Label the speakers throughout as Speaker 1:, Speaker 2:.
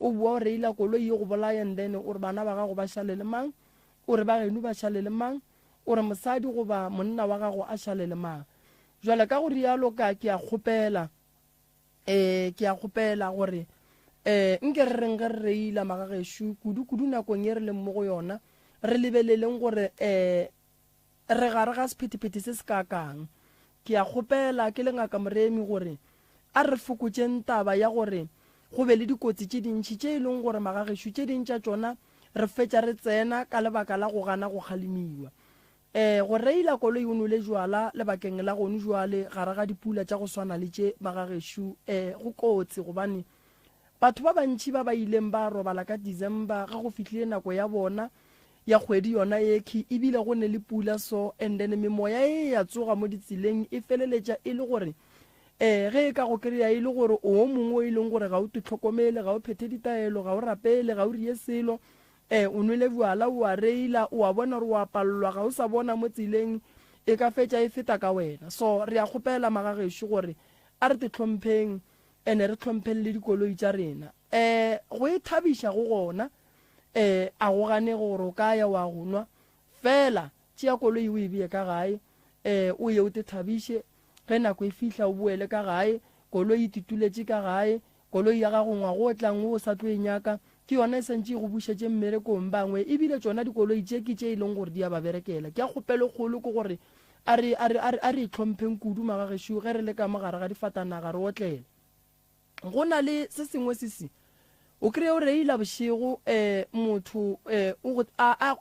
Speaker 1: o bua o reila koloi go bolaya and then o re bana ba gago ba šale le mang o re ba geno ba šale le mang o re mosadi goba monna wa gago a šale le mang jwale ka go rialo ka ke a kgopela gore nke re reng ge re reila magageshu kudu nakong ye re leng mo go yona re lebeleleng gore re gare ga sephetephete se se kakang ke a kgopela ke le ngaka moremi gore a re fokotšeng taba ya gore go be le dikotsi tše dintšhi tše e leng gore magageshu tše dintša tšona re fetša re tsena ka lebaka la go gana go kgalemiwa go reila koloi o nole jwala lebakeng la gone jwale gare ga dipula tša go swana le tše magageshu go kotsi gobane batho ba bantši ba ba ileng ba robala ka December ga go fihlile nako ya bona ya kgwedi yona eki ebile go ne le pula so and then memoya ya tsoga mo ditseleng e feleletša e le gore ge e ka go kry-a e le gore o mongwe e leng gore ga o tlhokomele ga o phethe ditaelo ga o rapele ga o rie selo o nwele bjala o a reila o a bona gore o a palelwa ga o sa bona mo tseleng e ka fetša e feta ka wena so re a kgopela magagesho gore a re te tlhompheng ene re tlhompheng le dikoloi tša rena go e thabiša go gona a go gane gore o ka ya wa go nwa fela tšea koloi o e bee ka gae o ye o te thabiše ge nako e fihla o boele ka gae koloi e tituletše ka gae koloi ya gago ngwago o tlang o sa tlo e nyaka ke yona e santše go bušetše mmerekong bangwe ebile tšona dikoloi tše ke tše e leng gore di a ba berekela ke a kgopele kgolo ke gore a re itlhompheng kudu magagesho ge re le ka mogare ga difatanaga re otlele go na le se sengwe se o kry-e o reila bošego motho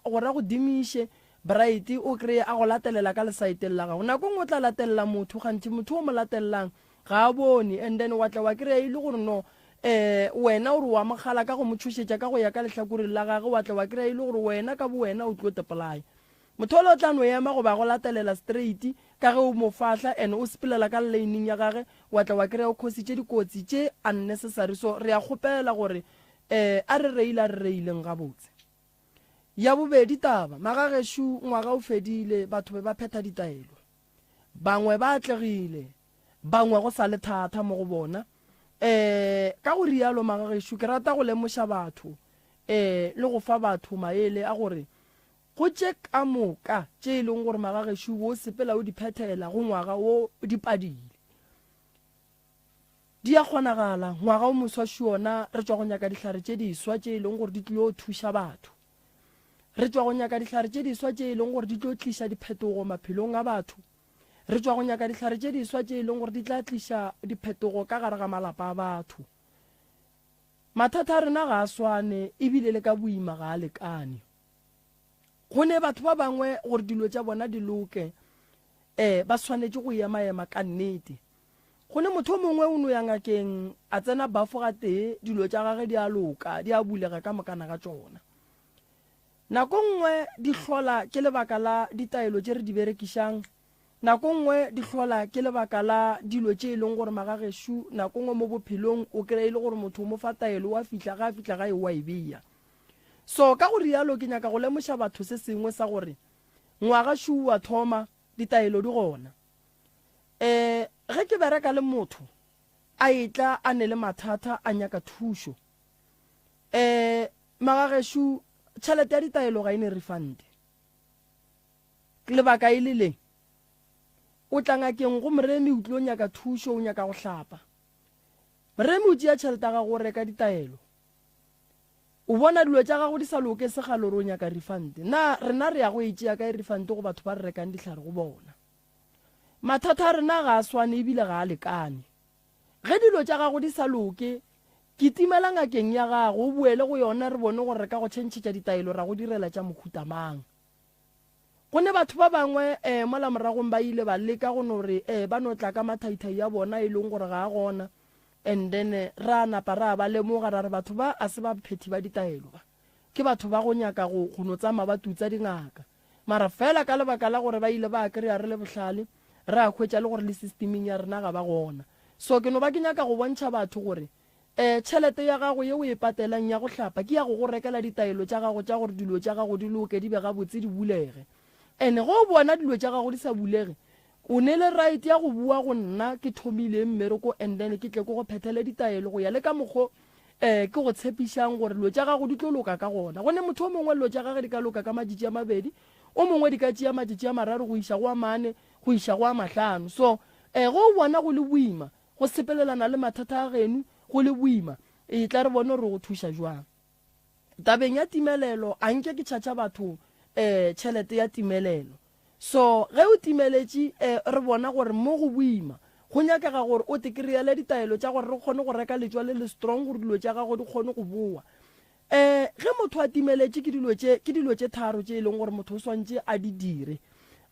Speaker 1: go ra go dimiše bright o kry-e a go latelela ka lesaeteng la gago nako ngwe o tla latelela motho gantši motho o mo latelelang ga a bone and then wa tla wa kry-e e le gore no wena o re wa mogala ka go mo tšhošetša ka go ya ka lehlakoreng la gage wa tla wa kry-e e le gore wena ka bo wena o tlo tepolaya motho o le o tla no ema go ba go latelela straight ka ge o mo fahla and o sepelela ka leineng ya gage wa tla wa kry-e o khositše dikotsi tše unnecessary so re a kgopela gore a re reileng gabotse ya bobedi taba magagesho ngwaga o fedile batho be ba phetha ditaelo bangwe ba atlegile bangwe go sa le thata mo go bona ka go rialo magagesho ke rata go lemoša batho le go fa batho maele a gore go tše ka moka tše e leng gore magagesho o sepela o di phethela go ngwaga o dipadile di a kgonagala ngwaga o moswaši ona re tšwa go nyaka dihlare tše diswa tše e leng gore di tlile go thuša batho re tšwa go nyaka dihlare tše diswa tše e leng gore di tlo tliša diphetogo maphelong a batho re tšwa go nyaka dihlare tše diswa tše e leng gore di tla tliša diphetogo ka gare ga malapa a batho mathata a rena ga a swane ebile le ka boima ga a lekane go ne batho ba bangwe gore dilo tša bona di loke ba swanetše go ema ka nnete go ne motho mongwe o no ya ngakeng a tsena bafo ga tee dilo tša gage di a loka di a bulega ka mokana ga tšona nako nngwe di hlola ke lebaka la ditaelo tše re di berekišang nako nngwe di hlola ke lebaka la dilo tše e leng gore magagesho nako nngwe mo bophelong o kry-e le gore motho o mo fa taelo wa fihla ga e wa e beya so ka go rialo ke nyaka go lemoša batho se sengwe sa gore ngwagasho wa thoma ditaelo di gona ge ke bereka le motho a etla a ne le mathata a nyaka thušo magagesho tšhelete ya ditaelo ga e ne refund lebaka e le leng o tla ngakeng go moremi o tlile o nyaka thušo o nyaka go hlapa moremi o tšea tšhelete ya gago o reka ditaelo o bona dilo tša gago di sa loke segalo re o nyaka refund rena re ya go e tšea ka e refund go batho ba re rekang dihlare go bona mathata a rena ga a swane ebile ga a lekane ge dilo tša gago di sa loke ke timela ngakeng ya gago o boele go yona re bone gore re ka go tšhentšhetša ditaelo ra go direla tša mokhutamang go ne batho ba bangwe mola moragong ba ile ba leka go no re ba no tla ka mathaithai ya bona e leng gore ga a gona and then ra napa ra ba lemoga ra re batho ba a se ba phethi ba ditaelo ba ke batho ba go nyaka go no tsamaya ba tutsa dingaka mara fela ka lebaka la gore ba ile ba kry-a re le bohlale re a hwetša le gore le systeming ya rena ga ba gona so ke no ba ke nyaka go bontšha batho gore tšhelete ya gago ye o e patelang ya go hlapa ke ya go rekela ditaelo tša gago tša gore dilo tša gago di loke di be gabotse di bulege ene go bona dilo tša gago di sa bulege o ne le right ya go bua go nna ke thomile mmereko and then ke tle go phethele ditaelo go ya le ka mokgo ke go tshepišang gore lo tša gago di tlo loka ka gona gone motho o mongwe lo tša gage di ka loka ka matšatši a mabedi o mongwe di ka tšea matšatši a mararo go iša go a mane go iša go a mahlano so go bona go le boima go sepelelana le mathata a geno go le boima e tla re bone gore go thuša jwang tabeng ya timelelo a nke ke tšhatša batho tšhelete ya timelelo so ge o timeletše re bona gore mo go boima go nyakega gore o tekry-ele ditaelo tša gore re kgone go reka letswa le le strong gore dilo tša gago di kgone go boa ge motho a timeletše ke dilo tše tharo tše e leng gore motho o swantše a di dire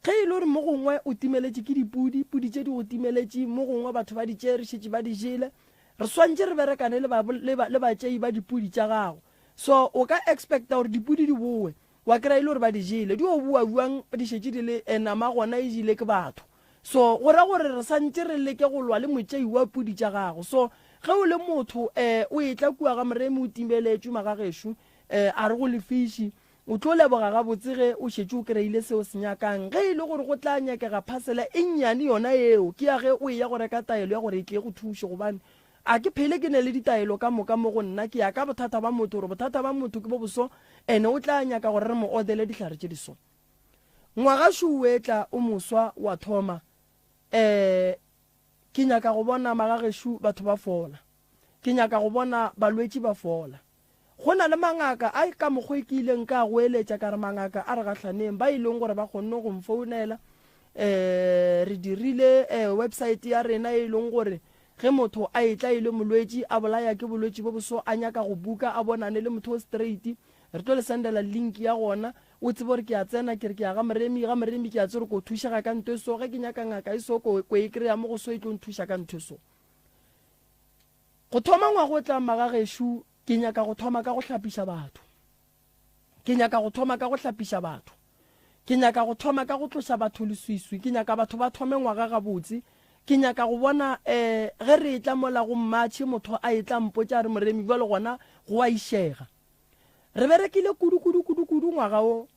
Speaker 1: ge e le gore mo gongwe o timeletše ke dipudi tše di go timeletše mo gongwe batho ba di tšee re šetše ba di jele re swantše re berekane le batšei ba dipudi tša gago so o ka expecta gore dipudi di boe wa kry-e le gore ba di jele di o buang di šetše di le nama gona e jile ke batho so go ra gore re santse re leke go lwa le motšei wa pudi tša gago so ge o le motho o e tla kua ga moremi o timeletše magagešo a re go lefiši o tlo leboga gabotse ge o šetše o kry-ile seo se nyakang ge e le gore go tla nyakega phasela e nnyane yona eo ke ya ge o ya go reka taelo ya gore e tle go thuše gobane a ke phele ke ne le ditaelo ka moka mo go nna ke ya ka bothata ba motho gore bothata ba motho ke bo boso ene o tla nyaka gore re mo odele dihlare tše diso ngwagašo o etla o moswa wa thoma ke nyaka go bona magagešo batho ba fola ke nyaka go bona balwetši ba fola go na le mangaka a ka mokgwa ke ileng ka go eletša ka re mangaka a re gatlhaneng ba ileng gore ba kgonne go mfounela re dirile website ya rena e leng gore ge motho a etla ile molwetši a bolaya ke bolwetši bo boso a nyaka go buka a bonane le motho o straight re tlo le sendela link ya gona o tsebe gore ke a tsena ke re ke ya ga moremi ke a tsere ko thušega ka ntho so ge ke nyaka ngaka e so ko e kry-a mo go so e tlo nthuša ka ntho so go thoma ngwago o tla magagešo ke nyaka go thoma ka go hlapiša batho ke nyaka go thoma ka go hlapiša batho ke nyaka go thoma ka go tloša batho leswiswi ke nyaka batho ba thome ngwaga gabotse ke nyaka go bona ge re etla mola go mmatšhe motho a etla mpotša re moremi bjale gona go a išega re berekile kudu ngwaga o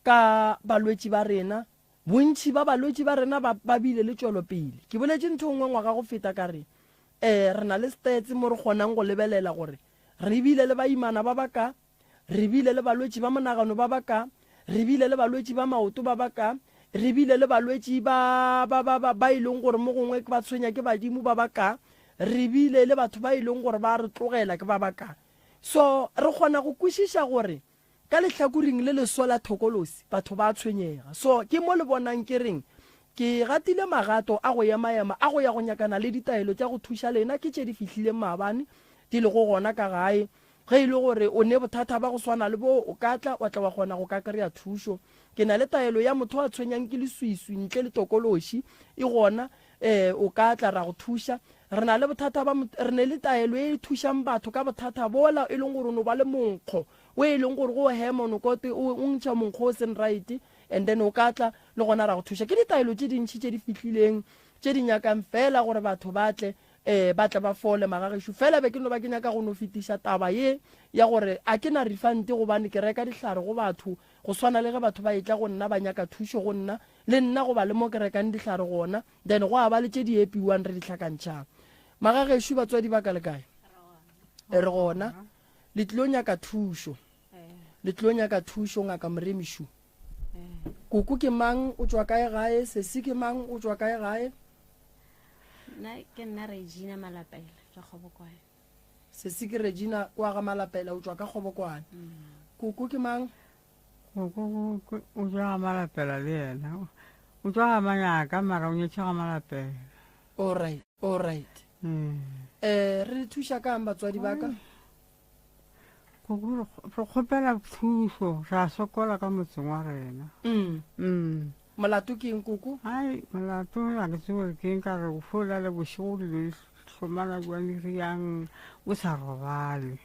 Speaker 1: ka balwetši ba rena bontši ba balwetši ba rena ba bile le tšwelopele ke boletše ntho nngwe ngwaga go feta ka re re na le stats mo re kgonang go lebelela gore re bile le baimana ba baka re bile le balwetši ba monagano ba baka re bile le balwetši ba maoto ba baka re bile le balwetši ba e leng gore mo gongwe ke ba tshwenya ke badimo ba baka re bile le batho ba e leng gore ba re tlogela ke ba baka so re kgona go kwešiša gore ka lehlakoring le leso la thokolosi batho ba tshwenyega so ke mo le bonang ke reng ke gatile magato a go ema a go ya go nyakana le ditaelo tša go thuša lena ke tše di fihlileng maabane di le go gona ka gae ge e le gore o ne bothata ba go swana le bo o ka tla wa tla wa kgona go ka kry-a thušo ke na le taelo ya motho a tshwenyang ke leswiswi ntle le tokološi e gona o ka tla ra go thuša re na le bothata ba re ne le taelo e thušang batho ka bothata bola e leng gore o no ba le monkgo o e leng gore go hema nokote o ntšha monkgo o seng right and then o ka tla le gona ra go thuša ke ditaelo tše dintšhi tše di fihlileng tše di nyakang fela gore batho batle ba tla ba fole magagešo fela be ke no ba ke nyaka go no fetiša taba ye ya gore a ke na refante gobane ke reka dihlare go batho go swana le ge batho ba etla go nna ba nyaka thušo go nna le nna go ba le mo ke rekang dihlare gona then go a ba le tše di epiwang re dihlakantšhang magagešo batswadi ba ka le kae re gona le tlilo nyaka thušo ngaka moremišo koko ke mang o tswa kae gae sesi ke mang o tswa kae gae
Speaker 2: ke nna Regina Malapela ka Kgobokwane
Speaker 1: sesi ke Regina kwa ga Malapela o tswa ka Kgobokwane koko ke mang
Speaker 3: koko o tswa ga Malapela le yena o tswa ga Manyaka mara o nyetše ga Malapela
Speaker 1: all right re thuša kang batswadi ba ka
Speaker 3: koko re kgopela thušo ra sokola ka motseng wa rena
Speaker 1: molato ke eng koko
Speaker 3: ai molato ga ke tsebe ke eng ka re o fola le bošego dilo hlomana jwane riang o sa robale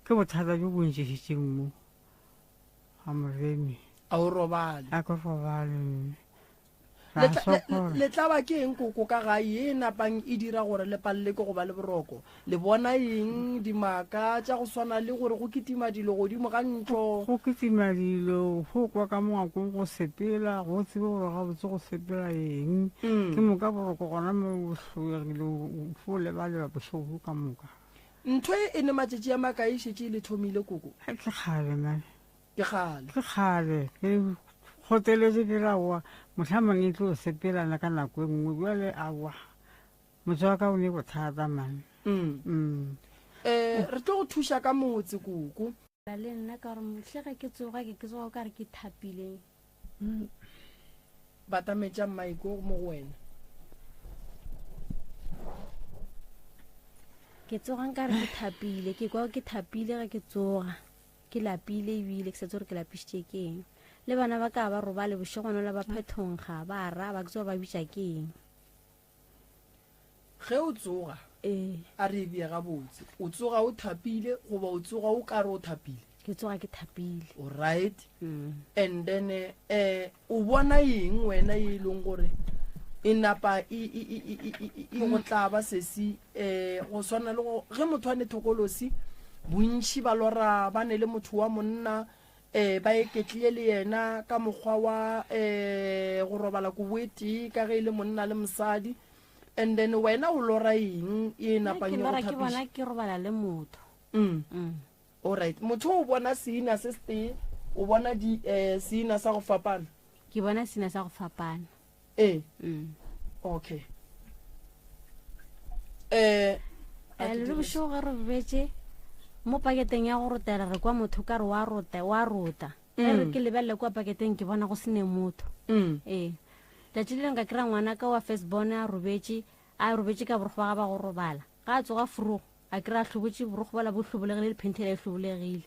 Speaker 3: ke bothata jo bontšešitšeng mo ga moremi
Speaker 1: a o robale
Speaker 3: a ke robale
Speaker 1: le tla ba ke eng koko ka gae e napang e dira gore le palele ke go ba le boroko le bona eng dimaka tša go swana le gore go kitima dilo godimo ga ntlo
Speaker 3: go kitima dilo go kwa ka mongakong go sepela go tsebe gore gabotse go sepela eng ke moka boroko gona mo bošoegile fo lebaleba bošogo ka moka
Speaker 1: ntho e ne matšatši a maka e šetse e le thomile koko
Speaker 3: ke kgale man
Speaker 1: ke gale
Speaker 3: ke kgale ke goteletse ke rawa motlhamang e tlo sepelana ka nako e nngwe jale awa motse wa ka o ne bothata man
Speaker 1: re tlo go thuša ka motse koko
Speaker 2: le nna ka gore motlhe ke tsoga o ka re ke thapileng
Speaker 1: batametša maiko mo go wena
Speaker 2: ke tsogang ka re ke thapile ke kwa ke thapile ga ke tsoga ke lapile ebile ke setse gore ke lapišitše ke eng le bana ba ka ba robale bošegono la ba phetonkga ba ra ba ke tsoga ba bitša ke eng
Speaker 1: ge o tsoga a re bea gabotse o tsoga o thapile goba o tsoga o ka re o thapile
Speaker 2: ke tsoga ke thapile
Speaker 1: alright and then o bona eng wena e leng gore e napa e go tlaba sesi go swana le go ge motho a ne thokolosi bontši ba lora ba ne le motho wa monna ba eketlile le yena ka mokgwa wa go robala koboetee ka ge e le monna le mosadi and then wena o lora eng e napang e go
Speaker 2: ke bona ke robala le motho
Speaker 1: alright motho o bona seina se ste o bona seina sa go fapana
Speaker 2: ke bona seina sa go fapana
Speaker 1: okay
Speaker 2: le bošego ga re bobetse mo paketeng ya go rotela re kwa motho ka re wa rota ge re ke lebelele kwa paketeng ke bona go sene motho tlatši le leng ka kry-a ngwana ka wa firstborn a robetse ka borgo ba ga ba go robala ga a tsoga furugo a kry-a tlhobotse borgo bala bo tlhobolegile le phentela e tlhobolegile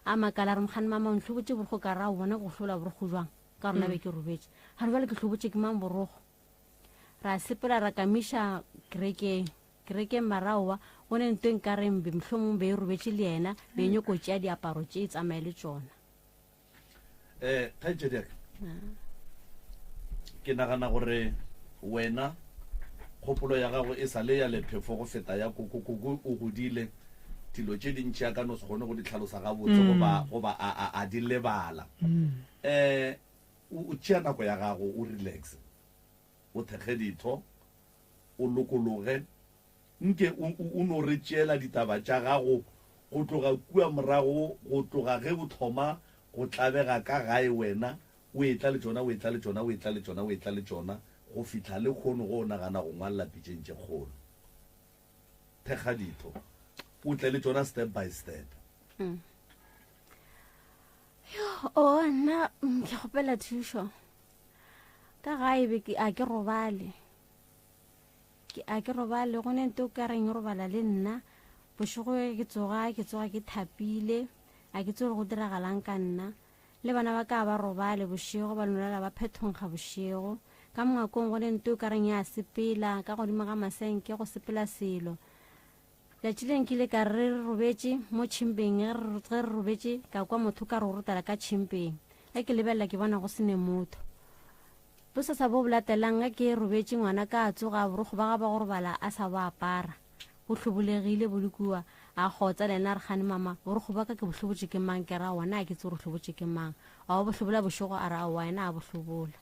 Speaker 2: a makala re mokgane mama o ntlhobotse borgo ka ra o bona go tlhobola borgo jwang ka rona be ke robetse ga re bale ke tlhobotse ke mang borogo ra sepela ra kamiša kerekeng maraowa go ne nto nka rembe mohlomong be e robetse le yena be e nyokotse ya diaparo tše e tsamaye le tsona
Speaker 4: kgaetšediaka ke nagana gore wena kgopolo ya gago e sa le ya lephefo go feta ya kokokoko o godile dilo tše dintšhi a ka no se kgone go di tlhalosa gabotse goba a di lebala o tšea nako ya gago o relax o thekge ditho o lokologe nke o no re tšeela ditaba tša gago go tloga kua morago go tloga ge o thoma go tlabega ka gae wena o etla le tsona go fitla le kgono go o nagana go ngwalela pitšeng tše kgolo thekga ditho o tle le tsona step by step
Speaker 2: nna ke kgopela thušo ka gae a ke robale go ne nte o ka reng robala le nna bošego ke tsoga ke thapile a ke tsore go diragalang ka nna le bana ba ka ba robale bošego ba lonolela ba phetonkga bošego ka mongakong go ne nte o ka reng ya sepela ka godimo ga masenke go sepela selo letši leng ke ile ka re robetse mo tšhimpeng ge re robetse ka kwa motho ka re o rotela ka tšhimpeng ge ke lebelela ke bona go sene motho bosasa bo bolatelang ge ke robetse ngwana ka a tsoga borogo ba ga ba go robala a sa bo apara bo tlhobolegile bo lekua a kgotsa le ena re gane mama borogo ba ka ke bohlobotse ke mang ke ra wana a ke tse gore tlhobotse ke mang a wa bohlobola bošego a ra wa ena a bohlobola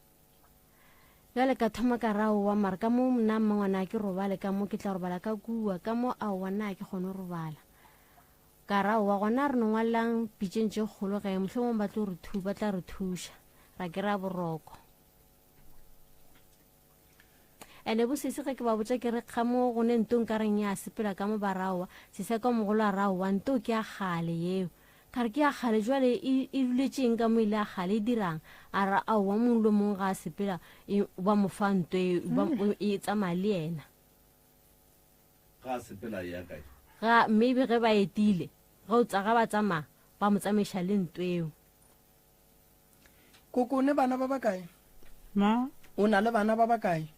Speaker 2: jale ka thoma ka raowa mare ka mo nna mmangwana ke robale ka mo ke tla robala ka kua ka mo a wana ke kgone robala ka raowa gona re nongwalang pitšeng tše kgolo ge mohlomong ba tla re thuša ra ke ra boroko ene bosese ge ke ba botsa ke re kga mo go ne nto nka reng ya sepela ka mo ba raowa sese ka mogolo a raowa nto ke a gale yeo ka re ke a gale jwale e duletšeng ka mo ile a gale e dirang a ra aowa mongwe le mongwe ga a sepela ba mofa nto e tsamaya le ena
Speaker 4: ga a sepela ya kae
Speaker 2: ga maybe ge ba etile ga ba tsamaya ba mo tsamaiša le nto eo
Speaker 1: koko o ne bana ba ba kae
Speaker 3: ma
Speaker 1: o na le bana ba ba kae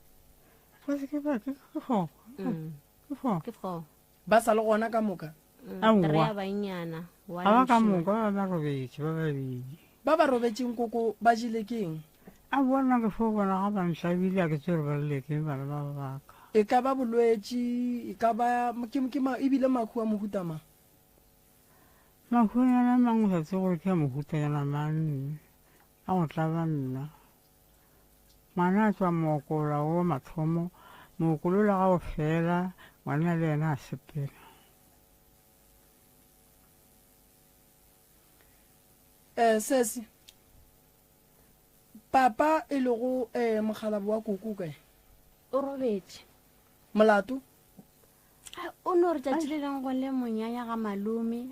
Speaker 3: ke fo
Speaker 1: ba sa le gona ka moka
Speaker 2: re ya banyana
Speaker 3: a ba ka moka ba robetse ba babedi
Speaker 1: ba ba robetseng koko ba jile ke eng
Speaker 3: a bona ke fo bona ga ba ntlhabile a ke tsere ba lelekeng bana ba baka
Speaker 1: e ka ba bolwetse e ka ba ebile makhu a mohutama
Speaker 3: makhunyana mangwe sa tse gore ke a mohutanyana manne a go tlaba nna ngwana a tswa mookola o mathomo mookolola ga o fela ngwana le ena a sepela
Speaker 1: sesi papa e le go mogalabo wa koko kae
Speaker 2: o robetse
Speaker 1: molato
Speaker 2: o no re tšatši le leng go le monyanya ga malome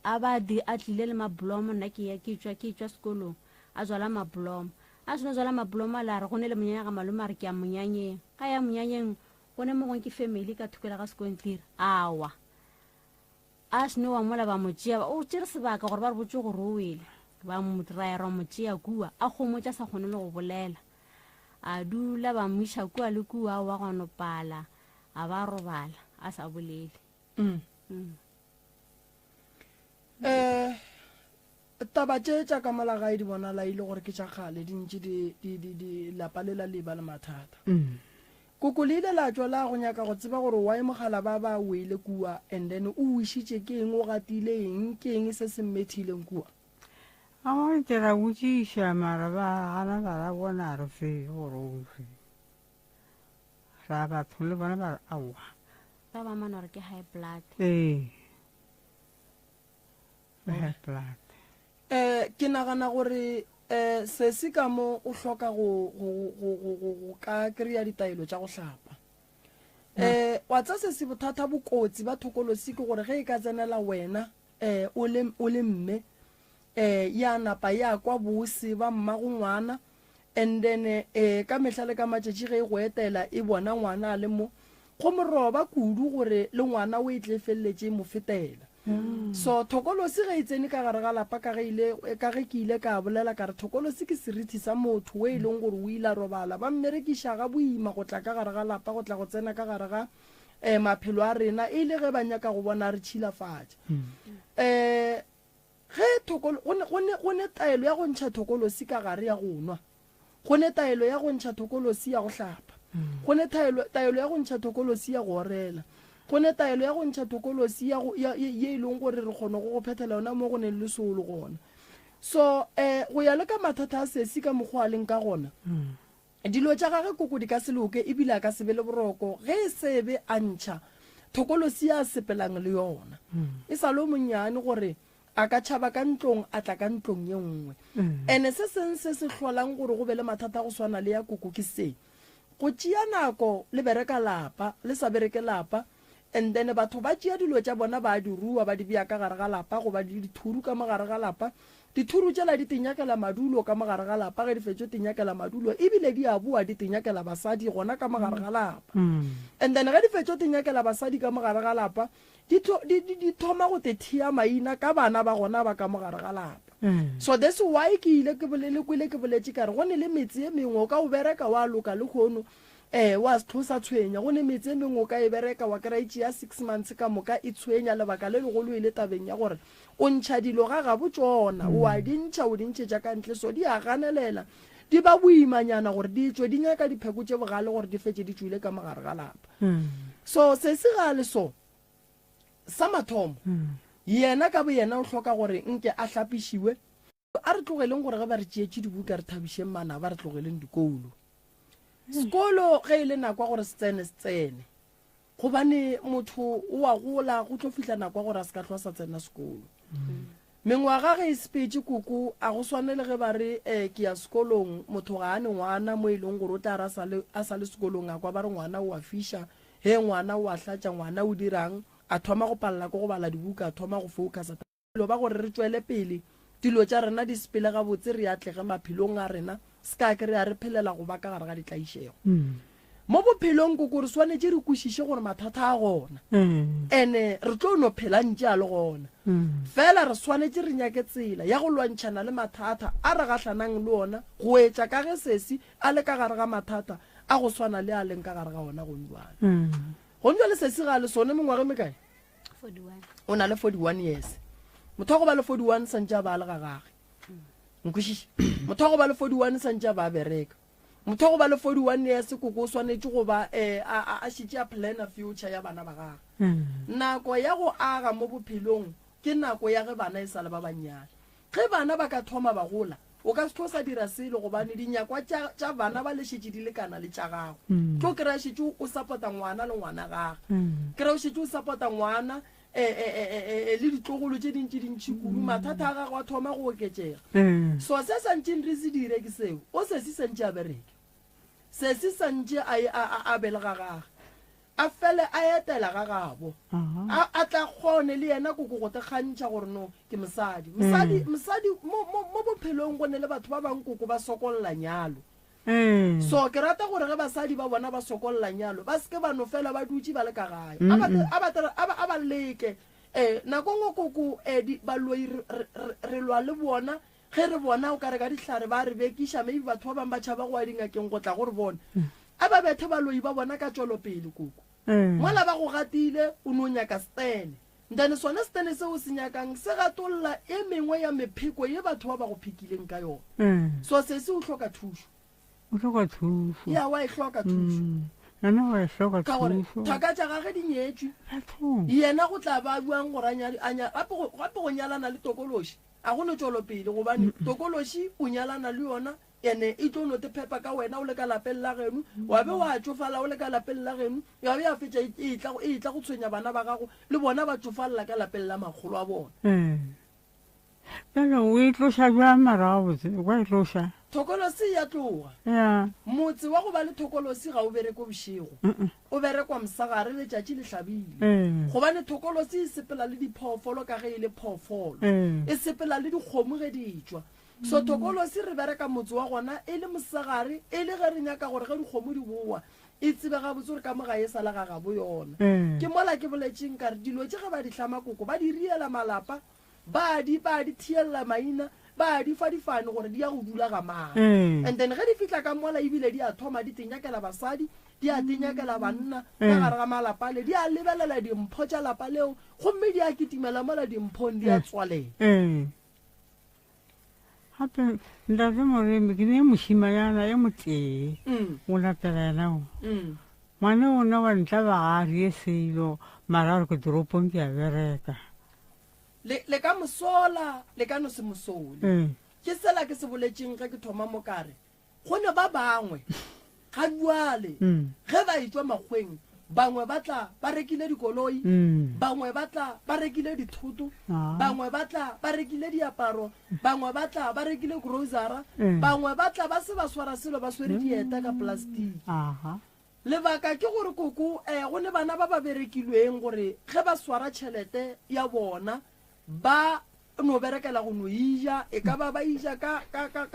Speaker 2: a tlile le mabolomo nna ke tswa sekolong a jwala mabolomo a sone jwala mabolomo a la re go ne le monyanya ga malome a re ke ya monyanyeng ga ya monyanyeng go ne mogong ke family ka thokela ga sekontiri awa a sene wa mola ba mo tšea o tšere sebaka gore ba re botse gore o wele ba mo raera mo tšea kua a kgomotša sa kgone le go bolela a dula ba moiša kua le kua wa gona pala a ba robala a sa bolele
Speaker 1: taba tše tša ka malagae di bonala ile gore ke tša kgale di ntše di lapa le la leba le mathata koko le ile la tšwa la go nyaka go tseba gore wa mogala ba wele kua and then o wišitše ke eng o gatile eng ke eng se se mmethileng kua
Speaker 3: a go tšera botšiša mara ba gana ba ra bona re fe gore o fe ra batho le bona ba re aowa
Speaker 2: ba ba mana gore ke high blood
Speaker 3: high blood
Speaker 1: ke nagana gore se se ka mo o hloka go ka kry-a ditaelo tša go hlapa wa tsa se se bothata bokotsi ba thokolosi ke gore ge e ka tsenela wena o le mme ya napa ya kwa bose ba mmago ngwana and then ka mehla le ka matšatši ge e go etela e bona ngwana a le mo go moroba kudu gore le ngwana o e tle feleletše mo fetela so thokolosi ge e tsene ka gare ga lapa ka ge ke ile ka bolela ka re thokolosi ke serithi sa motho o e leng gore o ile a robala ba mmerekiša ga boima go tla ka gare ga lapa go tla go tsena ka gare ga maphelo a rena e ile ge ba nyaka go bona re tšhilafatša ge go ne taelo ya go ntšha thokolosi ka gare ya go nwa go ne taelo ya go ntšha thokolosi ya go hlapa go ne taelo ya go ntšha thokolosi ya go orela go ne taelo ya go ntšha thokolosi ye e leng gore re kgone go phethela yona mo go ne le seolo gona so go ya le ka mathata a sesi ka mokgwa a leng ka gona dilo tša gage koko di ka se loke ebile a ka se be le boroko ge e se be a ntšha thokolosi ya sepelang le yona e sa le monnyane gore a ka tšhaba ka ntlong a tla ka ntlong ye nngwe ene se seng se se hlolang gore go be le mathata go swana le ya koko ke se go tšea nako le bereka lapa le sa bereke lapa and then batho ba tšea dilo tša bona ba di rua ba di bea ka gare ga lapa go ba dithuru ka mogare ga lapa dithuru tšela di tenyakela madulo ka mogare ga lapa ge di fetšo tenyakela madulo ebile di a boa di tenyakela basadi gona ka mogare ga lapa and then ge di fetšo tenyakela basadi ka mogare ga lapa di thoma go thea maina ka bana ba gona ba ka mogare ga lapa so that's why ke ile ke boletše ka re go ne le metse e mengwe o ka o bereka wa loka le kgono wa se tlosa tshwenya go ne metse e mengwe o ka e bereka wa kry-tše ya 6 months ka moka e tshwenya lebaka le legolo e le tabeng ya gore o ntšha dilo ga gabo tsona o a dintšha o dintšhetša ka ntle so di a ganelela di ba boimanyana gore di tswe di nyaka dipheko tše bogale gore di fetse di tswile ka mogare ga lapa so se se gale so sa mathomo yena ka bo yena o hloka gore nke a hlapišiwe a re tlogeleng gore ge ba re tšeetše dibuka re thabišeng mana ba re tlogeleng dikolo sekolo ge e le nakwa gore se tsene gobane motho o a gola go tlo fihla nakwa gore a se ka tlhoa sa tsena sekolo mengwaga ge e sepetse koko a go swane le ge ba re ke ya sekolong motho ga ane ngwana mo e leng gore o tla re a sa le sekolong a kwa ba re ngwana o a fiša he ngwana o a hlatša ngwana o dirang a thoma go palela ko go bala dibuka a thoma go focusa dilo ba gore re tswele pele dilo tša rena di sepele ga botse re atlege maphelong a rena se ka ke re a re phelela go ba ka gare ga ditlaišego mo bophelong koko re swanetše re kwešiše gore mathata a gona ene re tlo no phela ntše a le gona fela re swanetše re nyake tsela ya go lwantšhana le mathata a re gatlhanang le ona go etša ka ge sesi a le ka gare ga mathata a go swana le a leng ka gare ga ona gonjwana gonjwa le sesi ga le sone mengwage mekae
Speaker 2: 41
Speaker 1: o na le 41 years motho wa go ba le 41 santše a ba le ga gage nkwešiše motho wa go ba le 41 santše a ba bereka motho wa go ba le 41 years koko o swanetše go ba a šitše a plana future ya bana ba gage nako ya go aga mo bophelong ke nako ya ge bana e sa le ba bannyane ge bana ba ka thoma ba gola o ka se tlo sa dira selo gobane dinyakwa tša bana ba lešetše di lekana le tša gago tlo kry-a šetše o support-a ngwana le ngwana gage kry-a o šetše o support-a ngwana le ditlogolo tse dintši kudu mathata a gagwe a thoma go oketsega so se santšeng re se dire ke seo o se se santše a bereke se se santše a belega gage a fele a etela ga gabo a tla kgone le yena koko go te kgantšha gore no ke mosadi mo bophelong go ne le batho ba bang koko ba sokolola nyalo so ke rata gore ge basadi ba bona ba sokolola nyalo ba seke ba no fela ba dutse ba le ka gae a ba leke nako ngwe koko baloi re lwa le bona ge re bona o kare ka ditlhare ba re bekiša maybe batho ba bangwe ba tšhaba go ya dingakeng go tla gore bona a ba bethe baloi ba bona ka tswelopele koko mola ba go gatile o ne o nyaka stene then sone stene se o se nyakang se gatolola e mengwe ya mepheko ye batho ba ba go phekileng ka yona so se se o tlhoka thuso ya wa e hloka thuso ka gore thaka tša gage di nyetswe yena go tla ba buang gore gape go nyalana le tokološi a go ne tswelopele gobane tokološi o nyalana le yona ene e tlo no te phepa ka wena o le ka lapeng la geno wa be wa tsofala o le ka lapeng la geno ya be ya fetša e tla go tshwenya bana ba gago le bona ba tsofalela ka lapeng la magolo a bona
Speaker 3: pero o e tloša jwang marago wa e tloša
Speaker 1: thokolosi ya tloga motse wa go ba le thokolosi ga o bereko bošego o berekwa mosagare letšatši le tlhabile gobane thokolosi e sepela le diphoofolo ka ge e le phoofolo e sepela le dikgomo ge di tšwa so thokolosi re bereka motse wa gona e le mosagare e le ge re nyaka gore ge dikgomo di boa e tsebe gabotse gore ka moga e sala ga gabo yona ke mola ke boletšeng kare dilo tše ge ba di tlhama koko ba di riela malapa ba di thielela maina ba di fa difane gore di ya go dula ga mang and then ge di fitla ka mola ebile di a thoma di tenyakela basadi di a tenyakela banna ka gare ga malapa le di a lebelela dimpho tša lapa leo gomme di a kitimela mola dimphong di a tswalela
Speaker 3: gape ntate Moremi ke ne mošimanyana ye motee o latela yenao ngwane ona wa ntla bagari e seilo mara gore ke toropong ke a bereka
Speaker 1: le ka mosola le ka no se mosole ke sela ke se boletšeng ge ke thoma mo kare go ne ba bangwe ga jwale ge ba itswa makgweng bangwe ba tla ba rekile dikoloi bangwe ba tla ba rekile dithoto bangwe ba tla ba rekile diaparo bangwe ba tla ba rekile grocery bangwe ba tla ba se ba swara selo ba swere dieta ka plastic lebaka ke gore koko go ne bana ba ba berekilweng gore ge ba swara tšhelete ya bona ba no berekela go no ija e ka ba ija ka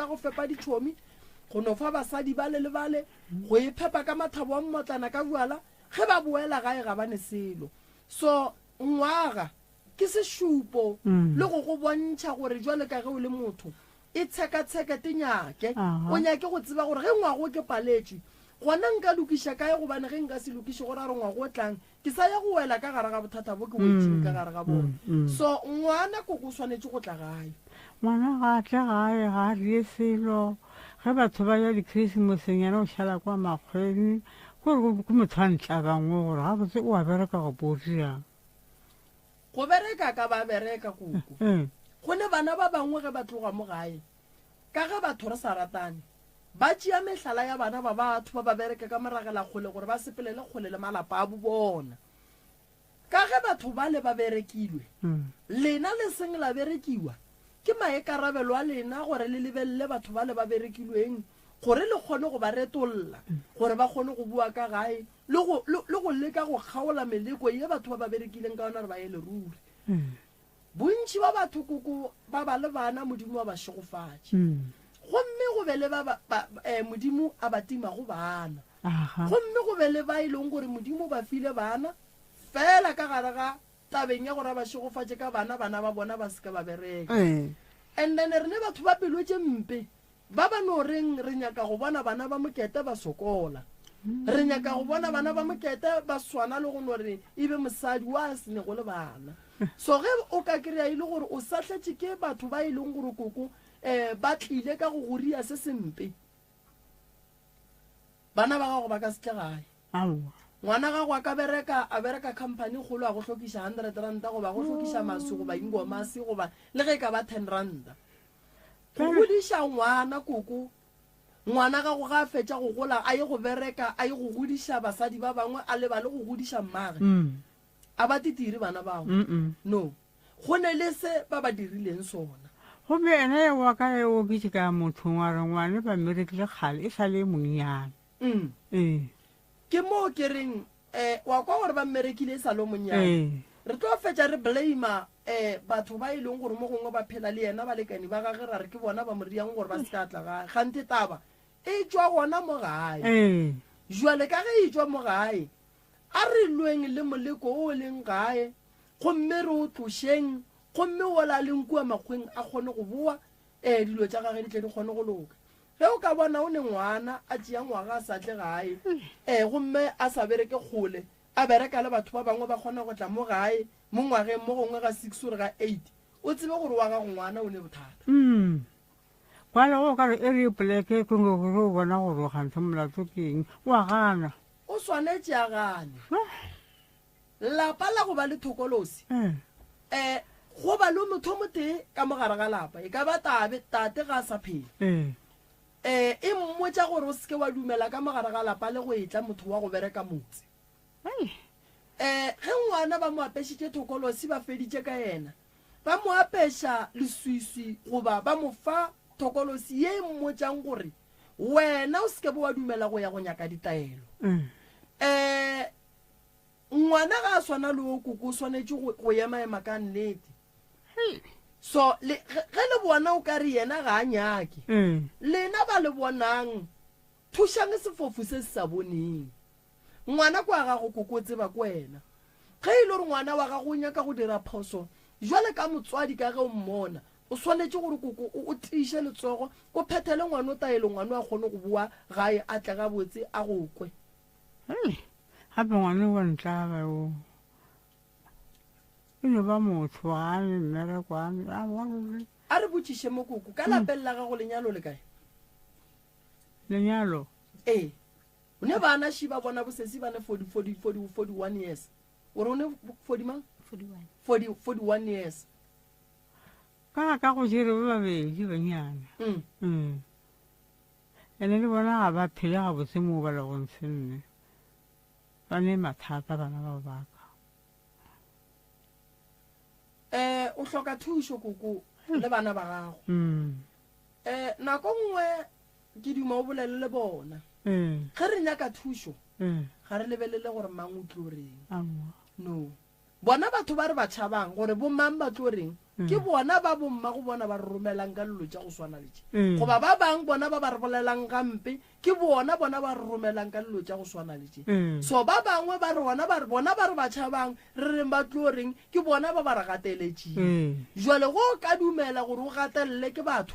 Speaker 1: go fepa ditšhomi go no fa basadi ba le bale go e phepa ka mathabo a mmotlana ka buala ge ba boela gae ga bane selo so ngwaga ke sešupo le go bontšha gore jwale ka ge o le motho e tsheka-tsheka tenyake o nyake go tseba gore ge ngwago ke paletšwe gona nka lokiša kae gobane ge nka se lokiše gore a re ngwago o tlang ke sa ya go wela ka gare ga bothata bo ke boetseng ka gare ga bona so ngwana koko o swanetse go tla gae
Speaker 3: ngwana ga a tle gae ga a rie selo ge batho ba ya di-christmaseng yana o šala kwa makgweng gore ko motho a ntla bangwe gore ga botse o a bereka go bodiang
Speaker 1: go bereka ka ba bereka koko go ne bana ba bangwe ge ba tloga mo gae ka ge batho re sa ratane ba tšea mehlala ya bana ba batho ba ba bereka ka moragela kgole gore ba sepelele kgole le malapa a bo bona ka ge batho ba le ba berekilwe lena le seng la berekiwa ke maekarabelo a lena gore le lebelele batho ba le ba berekilweng gore le kgone go ba retolola gore ba kgone go bua ka gae le go leka go kgaola meleko ye batho ba ba berekileng ka yona re ba ye leruri bontši ba batho koko ba ba le bana modimo wa ba šegofatše gomme go be le modimo a ba tima go bana gomme go be le ba e leng gore modimo ba file bana fela ka gare ga tabeng ya gore ba šegofatše ka bana ba bona ba seke ba bereka and then re ne batho ba pelwetse mpe ba ba no reng re nyaka go bona bana ba mokete ba sokola re nyaka go bona bana ba mokete ba swana le go no re ebe mosadi wa se ne go le bana so ge o ka kry-a ile gore o satlhetše ke batho ba e leng gore koko ba tlile ka go goria se sempe bana ba gago ba ka setle gae ngwana gago a bereka company kgolo a go tlhokiša 100 ranta goba go tlhokiša masi goba ingomasi goba le ge ka ba 10 ranta go godiša ngwana koko ngwana gago ga a fetša go gola a ye go bereka a ye go godiša basadi ba bangwe a lebale go godiša mmage a ba titiri bana bao no go ne le se ba ba dirileng sona
Speaker 3: gomme ene wa ka e o ke ka mothong wa re ngwane ba merekile kgale e sa le monnyane
Speaker 1: ke mo ke reng wa kwa gore ba mmerekile e sa le monnyane re tlo fetsa re blame batho ba ileng gore mo gongwe ba phela le yena ba lekane ba gage ra re ke bona ba moriang gore ba se ka tla gae gante taba e tswa gona mo gae jwale ka ge e tswa mo gae a re lweng le moleko o leng gae gomme re o tlošeng gomme o la leng kua makgweng a kgone go boa dilo tša gage di tle di kgone go loka ge o ka bona o ne ngwana a tšea ngwaga a sa tle gae gomme a sa bereke kgole a bereka le batho ba bangwe ba kgona go tla mo gae mo ngwageng mo gongwe ga 6 ore ga 8 o tsebe gore wa gago ngwana o ne bothata
Speaker 3: kwale go ka re e re poleke ke ngo gore o bona gore o gantse molato keng wa gana
Speaker 1: o swanetse a gane lapa la go ba le thokolosi go ba le motho motee ka mogare ga lapa e ka ba tate ga a sa phela e mmotsa gore o seke wa dumela ka mogare ga lapa le go etla motho wa go bereka motse ge ngwana ba mo apešitše thokolosi ba feditše ka yena ba mo apeša leswiswi goba ba mo fa thokolosi ye mmotsang gore wena o seke bo wa dumela go ya go nyaka ditaelo ngwana ga a swana le o koko o swanetse go ema ka nnete so ge le bona o ka re yena ga a nyake lena ba le bonang thušang sefofu se se sa boneng ngwana kwa gago koko tseba ko wena ge e le gore ngwana wa gago o nyaka go dira phoso jwale ka motswadi ka ge o mmona o swanetse gore koko o tiiše letsogo o phethele ngwana o taelo ngwana a kgone go bua gae a tla ga botse a go kwe
Speaker 3: gape ngwane wa ntlaba o e no ba motho ga ne mmerekwane
Speaker 1: a re botšiše mo koko ka lapeng la gago lenyalo le kae
Speaker 3: lenyalo
Speaker 1: o ne bana šiba bona bosesi ba ne 41 years ore o ne 40 mang 41 years
Speaker 3: ka go jere ba babedi banyana ene le bona ga ba phele ga botse mo ba le gonse nne ba ne mathata bana ba baka
Speaker 1: o hloka thušo koko le bana ba gago nako nngwe ke duma o bolele le bona ge re nyaka thušo ga re lebelele gore mang o tlo reng no bona batho ba re ba tšhabang gore bomang ba tlo reng ke bona ba bomma go bona ba re romelang ka lelo tša go swana le tše goba ba bang bona ba ba re bolelang gampe ke bona ba re romelang ka lelo tša go swana le tše so ba bangwe ba re bona ba re ba tšhabang re reng ba tlo reng ke bona ba ba re gateletšeng jwale go ka dumela gore o gatelele ke batho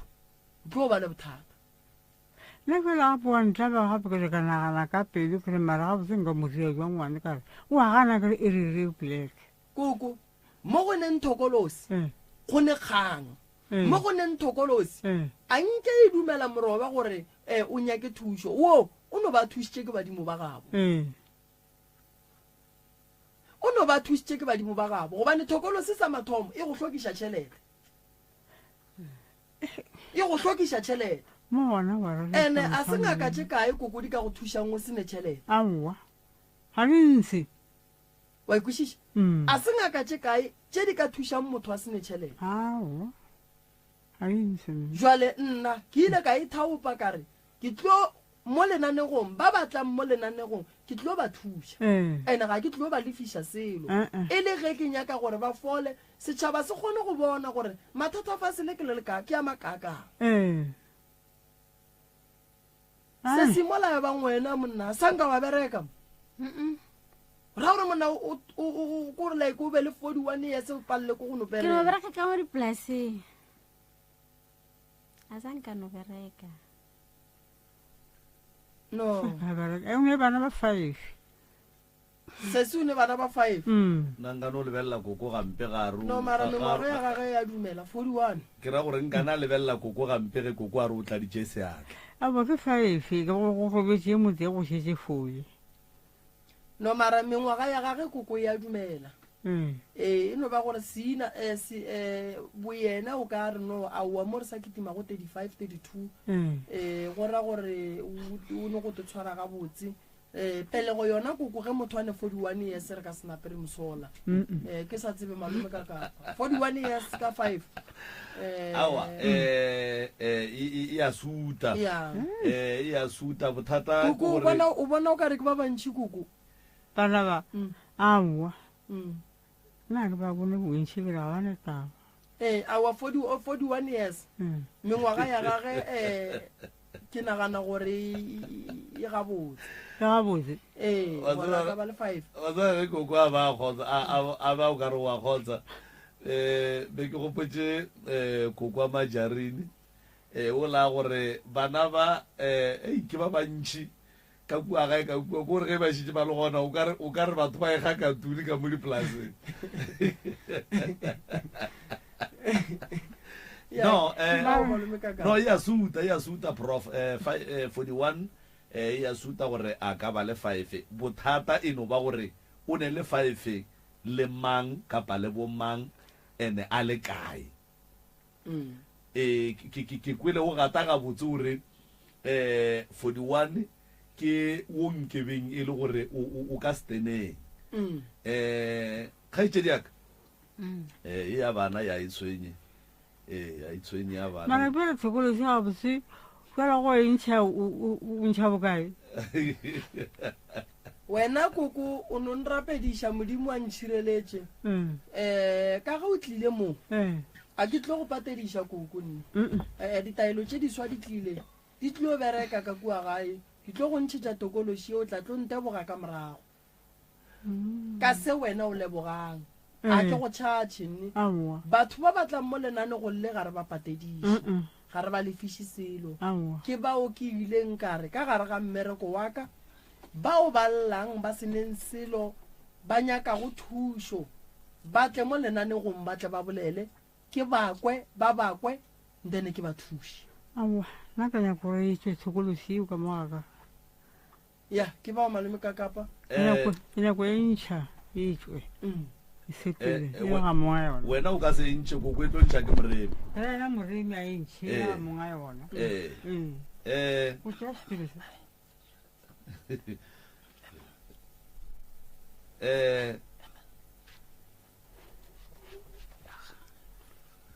Speaker 1: tlo ba le bothata
Speaker 3: le fela gape wa ntlaba gape ke re ka nagana ka pelo ke re mara ga botse nka moria jwa ngwane ka re o a gana ke re e rere poleke
Speaker 1: koko mo go neng thokolosi go ne kgang mo go neng thokolosi a nke e dumela moroba gore o nyake thušo wo o no ba thušitše ke badimo ba gabo o no ba thušitše ke badimo ba gabo gobane thokolosi sa mathomo e go hlokiša tšhelete
Speaker 3: mo gona wa re
Speaker 1: ene a se ngaka tše kae koko di ka go thušang o sene tšhelete
Speaker 3: aowa ga di ntse
Speaker 1: wa ikwešiša a se ngaka tše kae tše di ka thušang motho a sene tšhelete
Speaker 3: aowa ga di ntse
Speaker 1: jwale nna ke ile ka ithaopa ka re ke tlo mo lenanegong ba batlang mo lenanegong ke tlo ba thuša ene ga ke tlo ba lefiša selo e le ge ke nyaka gore ba fole setšhaba se kgone go bona gore mathata fa se le ke le ka ke a makakang se simolayo ba ngwena monna sa nka wa bereka ra gore monna o kore like o be le 41 years o palele ko go no
Speaker 2: ke no bereka ka mo dipolaseng a sa nka no bereka
Speaker 1: no
Speaker 3: e ngwe bana ba 5
Speaker 1: se se une bana ba 5
Speaker 4: nna nka no lebelela koko gampe ga ro
Speaker 1: no mara mengwaga ya gage ya dumela 41
Speaker 4: ke ra gore nka na lebelela koko gampe ge koko a re o tladitše seatla
Speaker 3: a bo ke 5 ke go robetse motse go šetse fole
Speaker 1: no mara mengwaga ya gage koko ya dumela e no ba gore sina boyena o ka re no a wa mo re sa kitima go 35 32 go ra gore o no go te tshwara ga botse pele go yona koko ge motho a ne 41 years re ka senapere mosola ke sa tsebe malome ka 41 years ka 5
Speaker 4: awa ya suta ya suta bothata
Speaker 1: koko o bona o ka re ke ba bantši koko
Speaker 3: bana ba aowa nna ke ba bone bontšhi ke ra bane taba
Speaker 1: awa 41 years mengwaga ya gage ke nagana gore e gabotse ka ba le 5
Speaker 4: wa koko a ba khotsa a ba o ka re wa khotsa be ke gopotse koko a majarini o la gore bana ba ke ba bantši ka kua gae ka kua gore ge ba šitše ba le gona o ka re batho ba ega katuni ka mo dipolaseng no ya suta prof 41 ya suta gore a ka ba le 5 bothata e no ba gore o ne le 5 le mang kapa le bo mang ene a le kae ke kwele o gata ga botse gore 41 ke wo nkebeng e le gore o ka steneng kgaitšedi yaka ya bana ya itshwenye ya itshwenye ya bana
Speaker 3: mara pele tshokolo se ga botse fela go ntšha o ntšha bokae
Speaker 1: wena koko o no nrapediša modimo a ntšhireletše ka ga o tlile mo a ke tlo go patediša koko nne ditaelo tše diswa di tlile di tlo bereka ka kua gae ke tlo go ntšhetša tokološi o tla tlo nteboga ka morago ka se wena o lebogang a ke go tšhatše nne batho ba batlang mo lenane go lle gare ba patediše gare ba lefiše selo ke bao ke ileng kare ka gare ga mmereko wa ka bao ba llang ba seneng selo ba nyaka go thušo ba tle mo lenane gong ba tle ba bolele ke bakwe then ke ba thuši
Speaker 3: nna ka nyako gore e tswe tshokolosi o ka mogaka
Speaker 1: ya ke bao malome ka kapa
Speaker 3: ke nyako e ntšha e tswe e sepele e ga monga yona
Speaker 4: wena o ka se ntšhe koko e tlo ntšha ke moremi
Speaker 3: ena moremi a e ntšhe e ga monga yona o tšea sepele se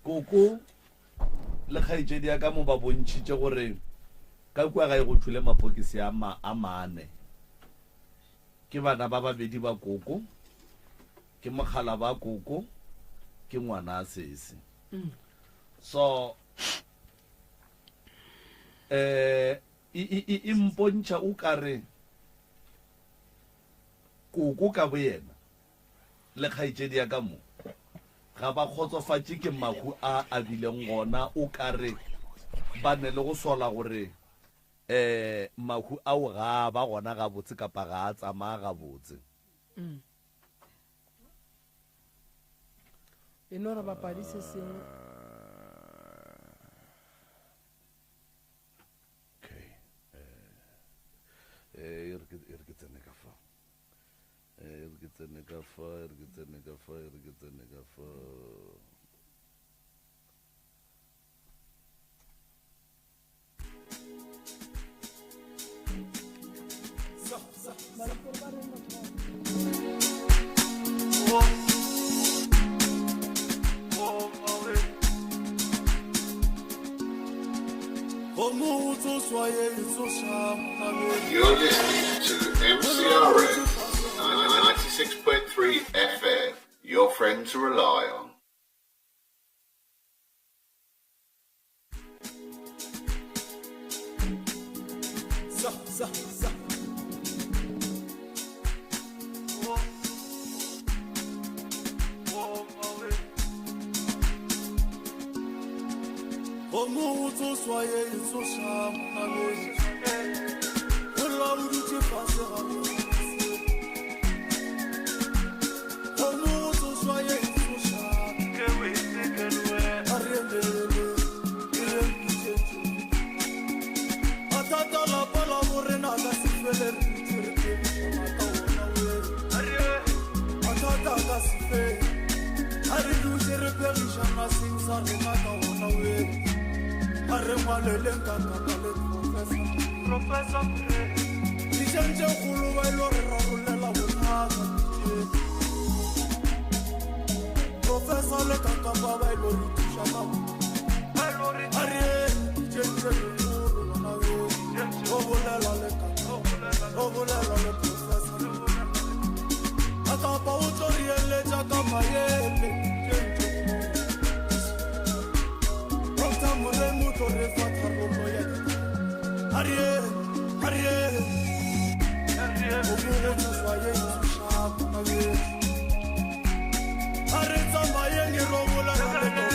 Speaker 4: koko le kgaitšedi ya ka mo ba bontšhitše gore ka kua ga e go tšhule mapokisi a mane ke bana ba babedi ba koko ke mogala ba koko ke ngwana a sese so e mpontšha o kare koko ka boyena le kgaitšedi ya ka mo ga ba kgotsofatše ke mahu a bileng gona o kare ba ne le go sola gore mahu ao ga ba gona gabotse kapa ga a tsamaya gabotse
Speaker 1: e no re bapadi se sengwe
Speaker 4: ke tsene ka fa ke tsene ka fa
Speaker 5: You're listening to MCRN 96.3 FM, your friend to rely on.
Speaker 6: sentse kgolo ba ilo re rarolela bothata profesa le kakapa ba ilo re thuša ka a re tšentše lekgolo bana be o bolela le kakapa o bolela le profesa a kapa o tlo re eletša ka maele Dr. Moremo tlo re fa tharollo ya Ariel o bogotšwa ye ntshušaka na bešo a re tsamayeng e robolela le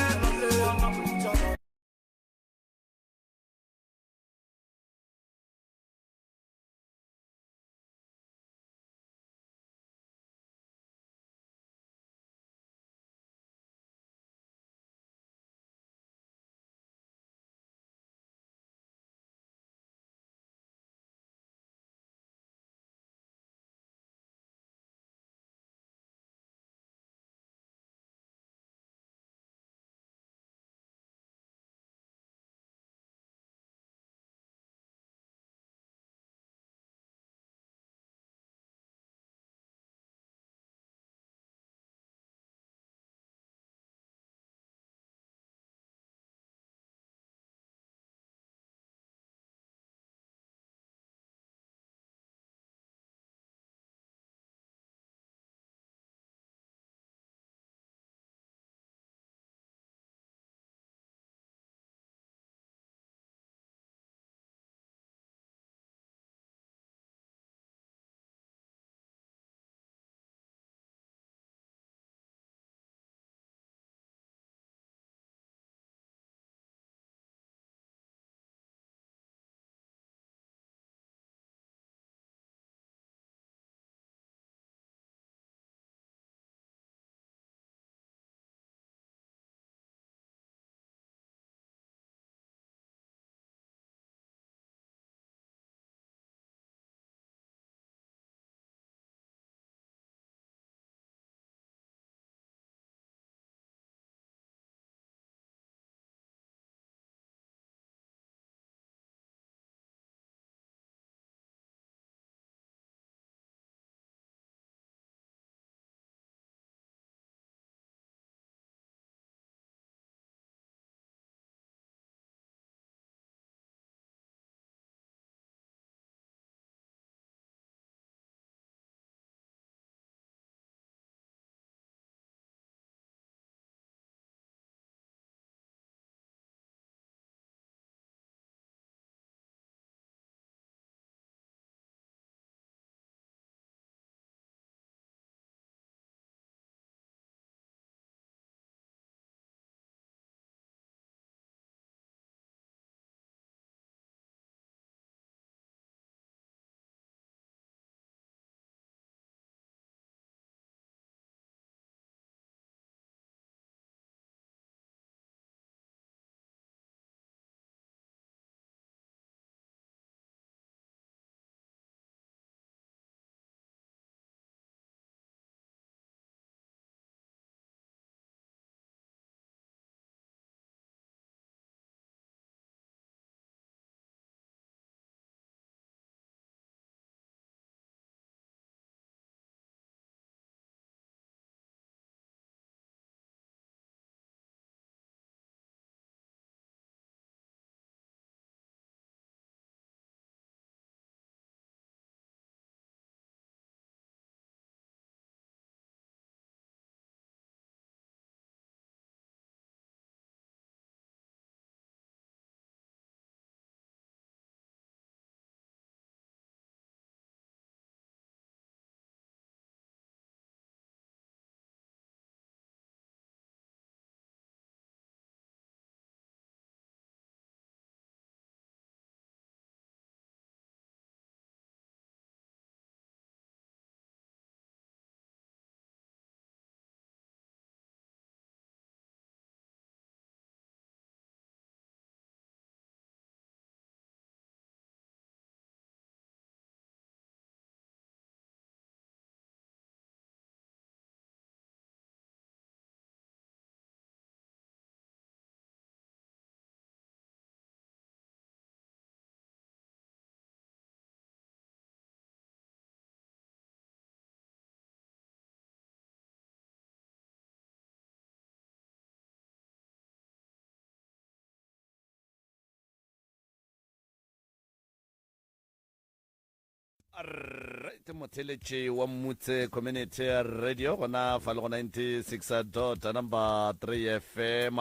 Speaker 4: right motheletše wa mmutse community radio gona fa le go 96 number 3 fm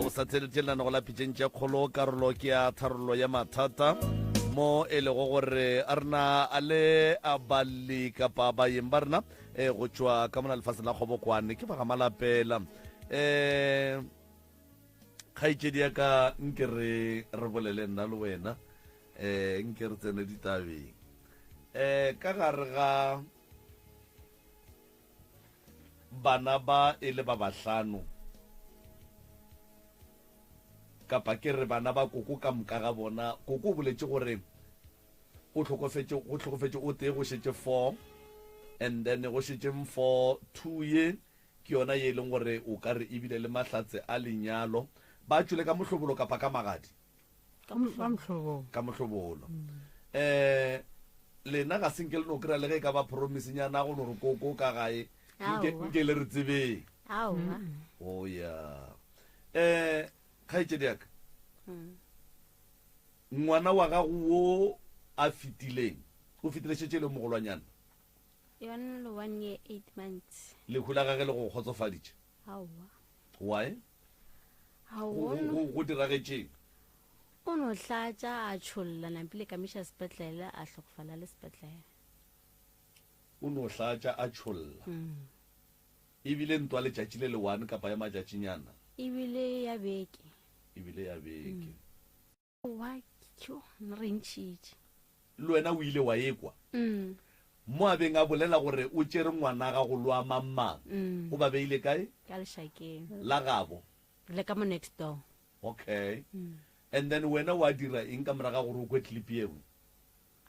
Speaker 4: o sa tsheletšelelana go lapitšeng tša kgolo karolo ke ya tharollo ya mathata mo e lego gore a rena a le a bali kapa baeng ba rena go tšwa ka mona lefatsheng la kgobokwane ke baga malapela kgaetšedi ya ka nke re bolele nna le wena nke re tsene ditabeng ka gare ga bana ba e le ba bahlano kapa ke re bana ba koko ka moka ga bona koko o boletše gore go tlhokofetše o tee go šetše 4 and then go šetše 4 2 ye ke yona ye e leng gore o ka re ebile le mahlatse a lenyalo ba tšwele ka mohlobolo kapa ka magadi ka mohlobolo lena ga senke le no kry-a le ge ka ba promisenyana go nore koko ka gae nke le re tsebeng o ya kgaetšedi yaka ngwana wa gago wo a fetileng o fetilešetše le mogolwanyana
Speaker 2: yona le 1 year 8 months
Speaker 4: lehu la gage le go kgotsofaditše why go diragetšeng
Speaker 2: o no tlatša a tšholla nampile ka miša sepetlele a hlokofala le sepetlele
Speaker 4: o no tlatša a tšholla ebile ntwa letšatši le le 1 kapa ya matšatšinyana
Speaker 2: ebile ya beke wa kyo re ntšhitše
Speaker 4: le wena o ile wa ekwa mo a beng a bolela gore o tšere ngwana ga go loa mammang o ba beile kae
Speaker 2: ka lešakeng
Speaker 4: la gabo
Speaker 2: le ka mo next door
Speaker 4: okay and then wena wa dira eng ka moraga gore o kwe clip eo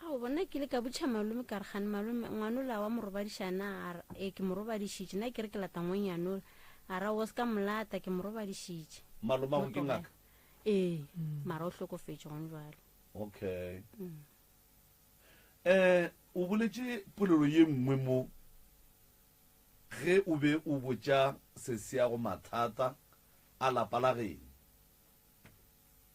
Speaker 2: ao bona ke le ka botšha malome ka re gane malome ngwana la wa morobadišana ke morobadišitše nna ke re ke lata ngwenyano a ra o se ka molata ke morobadišitše
Speaker 4: maloma go ke ngaka
Speaker 2: mara o hlokofetše gone jalo
Speaker 4: okay o boletše polelo ye nngwe mo ge o be o botša seseago mathata a lapa la geno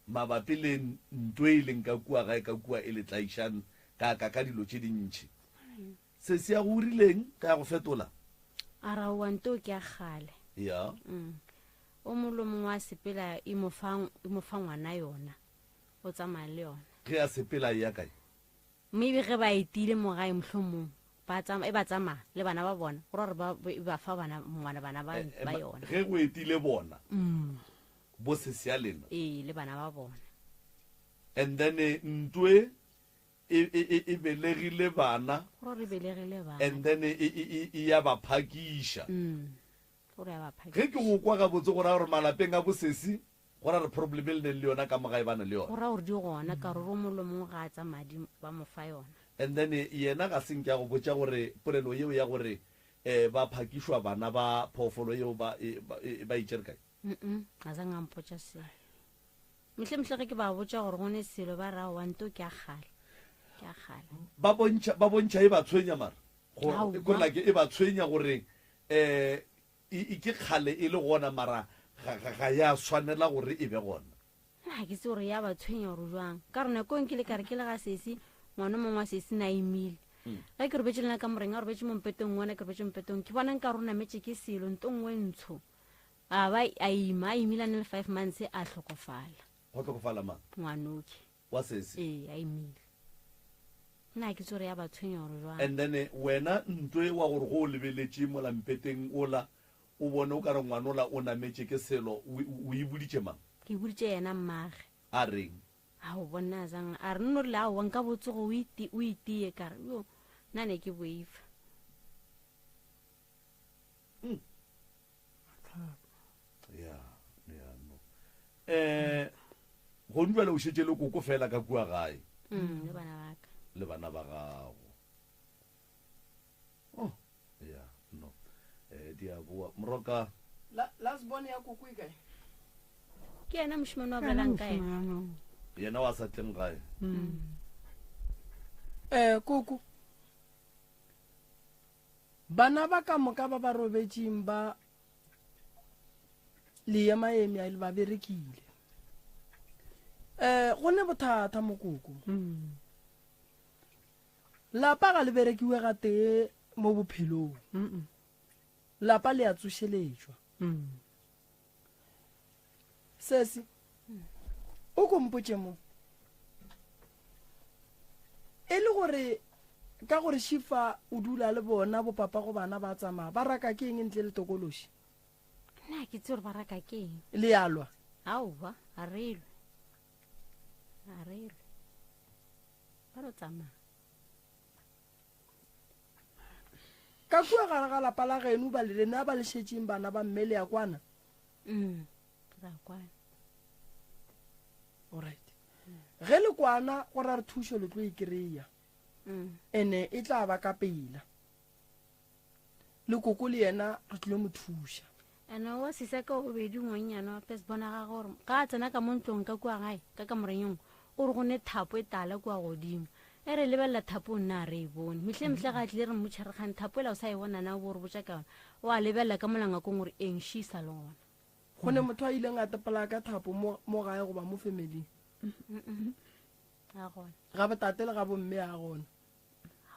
Speaker 4: mabapi le ntwe e leng ka kua gae ka kua e le tlaišang ka dilo tše dintšhi seseago o rileng ka ya go fetola
Speaker 2: a ra wa nto ke a gale
Speaker 4: ya
Speaker 2: o molomong wa sepela e mo fa ngwana yona o tsamaya le yona
Speaker 4: ge a sepela ya kae
Speaker 2: maybe ge ba etile mo gae mohlomong e ba tsamaya le bana ba bona gore ba fa ngwana bana ba yona
Speaker 4: ge go etile bona bo sesea lena
Speaker 2: le bana ba bona
Speaker 4: and then ntwe e belegile bana
Speaker 2: gore belegile bana
Speaker 4: and then e ya ba phakiša
Speaker 2: gore ya ba phakiša
Speaker 4: ge ke go kwa ga botse gore gore malapeng a bosesi gore re problem le neng le yona ka mogae bana le yona
Speaker 2: gore gore di gona ka re ro molomong ga a tsa madi ba mo fa yona
Speaker 4: and then yena ga seng ke ya go botša gore polelo yeo ya gore ba phakišwa bana ba phoofolo yeo ba itšere kae
Speaker 2: ga sa ngampotša se mohle ge ke ba botša gore gone selo ba ra wanto ke a gale
Speaker 4: ba bontšha e ba tshwenya mara kolake e ba tshwenya gore ke kgale e le gona mara ga ya swanela gore e be gona
Speaker 2: ga ke se gore ya ba tshwenya gore jwang ka rona ko nkile ka re ke le ga sesi ngwana mongwe wa sesi na emile ga ke robetse lena ka moreng a robetse mompetong ngwana ke robetse mompetong ke bona nka rona metse ke selo nto ngwe ntsho a imilane le 5 months a hlokofala
Speaker 4: go tlhokofala mang
Speaker 2: ngwanoke
Speaker 4: wa sesi
Speaker 2: a imile nna ke tsore ya ba tshwenya gore jwang
Speaker 4: and then wena ntwe wa gore go o lebeletše molampeteng ola o bone o ka re ngwana ola o nametse ke selo o e boditše mang
Speaker 2: ke boditše yena mmage
Speaker 4: a reng
Speaker 2: a o bona zang a re nno rile a wa nka botsogo o itie ka re yo nna ne ke boifa
Speaker 4: go ndwela o šetse le koko fela ka kua gae
Speaker 2: le bana ba ka
Speaker 4: le bana ba gago ya no di a boa moroka
Speaker 1: last born ya koko e kae
Speaker 2: ke yena mošimane wa bolelang ka
Speaker 4: yena wa sa tleng gae
Speaker 1: koko bana ba ka moka ba ba robetšeng ba le ya maemi a ile ba berekile go ne bothata mo koko lapa ga le berekiwe ga tee mo bophelong lapa le a tsošeletswa sesi o kompotse mo e le gore ka gore Shifa o dula le bona bopapa go bana ba tsamaya ba raka ke eng ntle le tokološi
Speaker 2: nna ke tse gore ba raka ke eng
Speaker 1: le alwa
Speaker 2: aowa a reilwe ba ro tsamaya
Speaker 1: ka kua gare ga lapa la geno ba le lena ba le šetšeng bana ba mme le ya kwana
Speaker 2: ra kwana
Speaker 1: alright ge le kwana go ra re thušo le tlo e kry-a ene e tla ba ka pela le koko le yena re tlile mo thuša
Speaker 2: ane wa sisa ka bobedi ngwanyana wa pes bona ga gore ka tsena ka mo ntlong ka kua gae ka kamorenyong o re go ne thapo e tala kua godimo e re lebelela thapo o nna a re e bone metlhe ga tlile re motšharegane thapo ela o sa e bonana o bore botsa ka yona o a lebelela ka molangakong gore eng šisa le gona
Speaker 1: go ne motho a ileng a tepela ka thapo mo gae goba mo familing
Speaker 2: ga gona
Speaker 1: ga botate le ga bomme a gona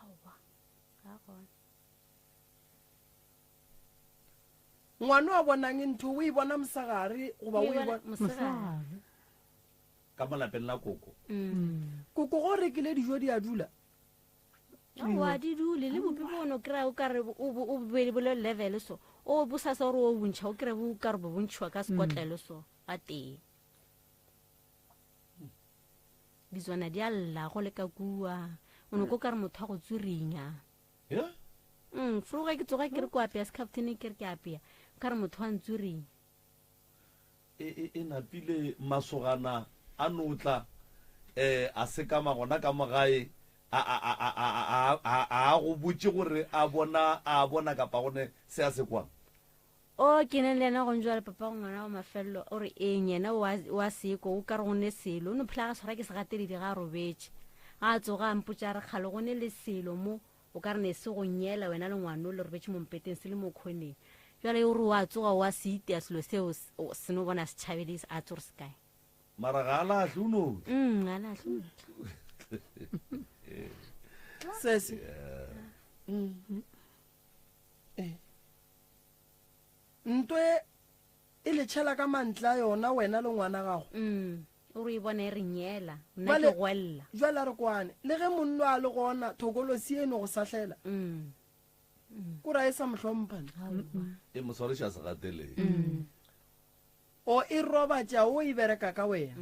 Speaker 2: aowa ga gona
Speaker 1: ngwane wa bonang ntho o e bona mosagare goba o e bona
Speaker 2: mosegare
Speaker 4: ka malapeng la koko
Speaker 1: koko go rekile dijo di a dula
Speaker 2: wa di dule le bope bono kry-a o kare o bobedi bole level so o bosasa gore o bontšha o kry-a bo kare bo bontšhiwa ka sekotlele so a teng ditswana di a lla go le ka kua o ne ko kare motho a go tsurinya foroga ke tsoga ke re ko apea secaptain ke re ke apea kare motho a ntsurinya
Speaker 4: e napile masogana a notla a sekama gona ka mogae a go botse gore a bona kapa gone se a se kwang
Speaker 2: o ke ne le ena go njwa le papa go ngwana wa mafelelo o re eng yena wa seko o kare gone selo o ne phela ga tshwara ke segateledi ga a robetse ga a tsoga a mpotsa re kgale gone le selo mo o ka re ne se go nyela wena le ngwana o le robetse mo mpeteng se le mo kgoneng jale o re wa tsoga wa se itea selo seo se no bona setšhabedi a tso re se kae
Speaker 4: mara ga a latlhe o no
Speaker 2: a latlhe
Speaker 1: sese ntwe e le tšhela ka mantla yona wena le ngwana gago
Speaker 2: o re e bona e re nyela nna
Speaker 1: Vale-
Speaker 2: ke gwella
Speaker 1: jwale re kwane le ge monno a le gona thokolosi eno go sahlela kora e sa mohlomphane
Speaker 4: e moswareša se gateleng
Speaker 1: o e robatša o e bereka ka wena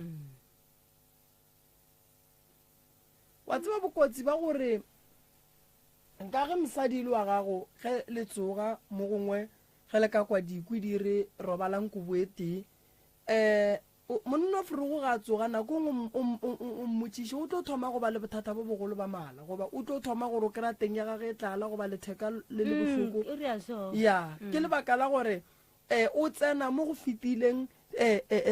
Speaker 1: wa tseba bokotsi ba gore nka ge mosadi le wa gago ge le tsoga mo gongwe ge le ka kwa dikwi di re robalang kobo e tee monna forogo ga a tsoga nako ngwe o mmotšiše o tlo thoma go ba le bothata bo bogolo ba mala goba o tlo thoma gore o kry-a teng ya gage e tlala goba letheka le le bohloko
Speaker 2: e rea so
Speaker 1: ya ke lebaka la gore o tsena mo go fetileng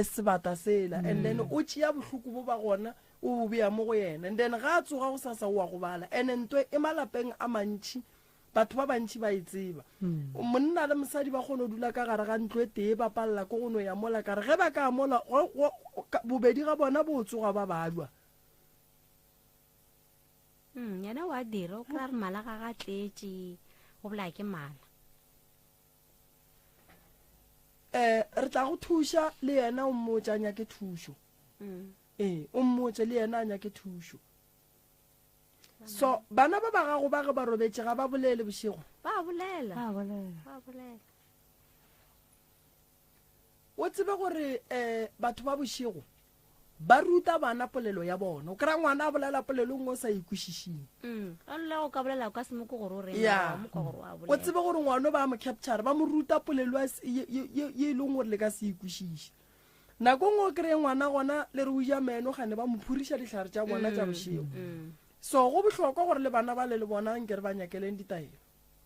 Speaker 1: sebata sela and then o tšea bohloko bo ba gona o bo beya mo go yena and then ga a tsoga go sasa o wa go bala and ntwe e malapeng a mantšhi batho ba bantšhi ba e tseba monna le mosadi ba kgone go dula ka gare ga ntlo e tee ba palela ko go no ya mola kare ge ba ka mola bobedi ga bona bo tsoga ba balwa
Speaker 2: yena wa dira o kry-a re mala ga ga tletše go bola ke mala
Speaker 1: re tla go thuša le yena o mmotse a nyake thušo o mmotse le yena a nyake thušo so bana ba ba gago ba ge ba robetse ga ba bolele bošego
Speaker 2: ba bolela
Speaker 3: ba bolela
Speaker 2: ba bolela
Speaker 1: o tsebe gore batho ba bošego ba ruta bana polelo ya bona o kry-a ngwana a bolela polelo ngwe o sa ikwešišing
Speaker 2: a lela go ka bolela ka semoko gore o
Speaker 1: ya
Speaker 2: remoka gore a
Speaker 1: o
Speaker 2: bolela
Speaker 1: tsebe gore ngwana ba mo capture ba mo ruta polelo ye e leng gore le ka se ikwešiše nako ngwe o kry-e ngwana gona le re o ja meno gane ba mo phuriša ditlhare tša bona tša bošego so go bohlokwa gore le bana ba le bona nke re ba nyakeleng ditaelo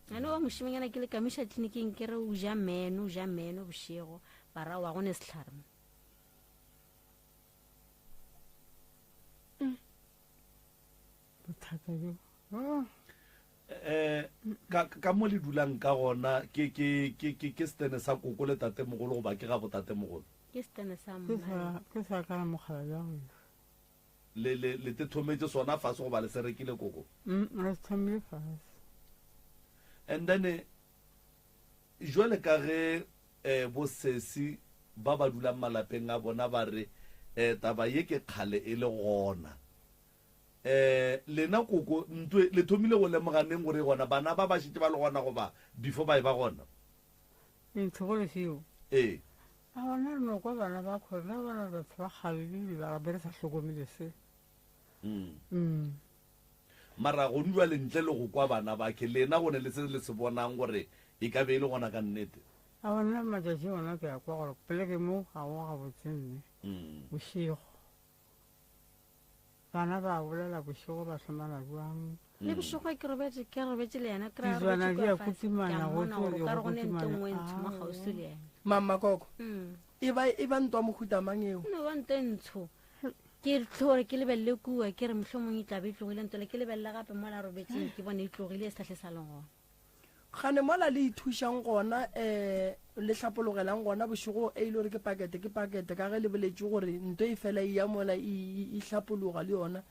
Speaker 2: ane wa mošimanyana ke le kamiša tleliniking ke re o ja meno bošego ba ra wa gone setlhare
Speaker 3: bothata jo
Speaker 4: ka mo le dulang ka gona ke stene sa koko le tatemogolo goba ke ga bo tatemogolo
Speaker 2: ke setene sa
Speaker 3: ke
Speaker 2: mma
Speaker 3: sa ka mogala ja go
Speaker 4: le te thometse sona fase go ba le se rekile koko
Speaker 3: re thomile fase
Speaker 4: and then jwale ka ge bosesi ba ba dulang malapeng a bona ba re taba ye ke kgale e le gona lena koko ntwe le thomile go lemoganeng gore gona bana ba ba šitse ba le gona goba before ba e ba gona
Speaker 3: ntshogole seo
Speaker 4: ee
Speaker 3: a gona re no kwa bana ba kgona bona batho ba kgalele ba be re sa hlokomele se
Speaker 4: mara go ndwa le ntle le go kwa bana ba ke lena gone le se le se bonang gore e ka be e le gona ka nnete
Speaker 3: a gona matšatši ona ke ya kwa gore peleke mo ga go ga botsenne bošego bana ba bolela bošego ba hlomana jwang
Speaker 2: le bošego ke robetse le yena
Speaker 3: dizwana di a kutimana go
Speaker 2: ka re go ne nto ngwe ntsho mo gausi le yena
Speaker 1: mamma koko e ba ntwa mohutamang eo
Speaker 2: no wa nto ntsho ke tlhore ke lebelle kua ke re mohlomong e tlabe e tlogile ntole ke lebella gape mo la robetseng ke bone e tlogile e satlhe sa leng gona
Speaker 1: gane mola le ithušang gona le hlapologelang gona bošego e ile gore ke pakete ka ge le boletše gore nto e fela e ya mola e hlapologa le yona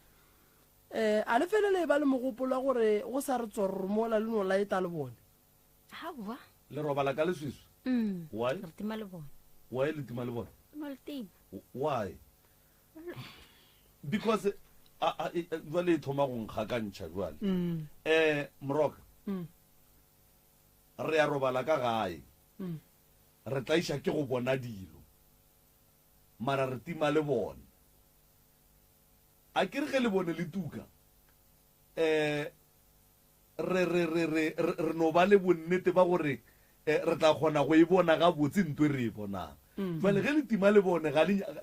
Speaker 1: a le fele le ba le mogopolo gore go sa re tsororo mola le no la e ta le bone
Speaker 2: hawa
Speaker 4: le robala ka leswiso why
Speaker 2: re tima le bone
Speaker 4: why le tima le bona
Speaker 2: mo le tima
Speaker 4: why because jwale e thoma go nkga ka ntšha jwale moroka re ya robala ka gae re tlaiša ke go bona dilo mara re tima le bone a ke re ge le bone le tuka re no ba le bonnete ba gore re tla kgona go e bona ga botse ntwe re e bonang jwale ge le tima le bone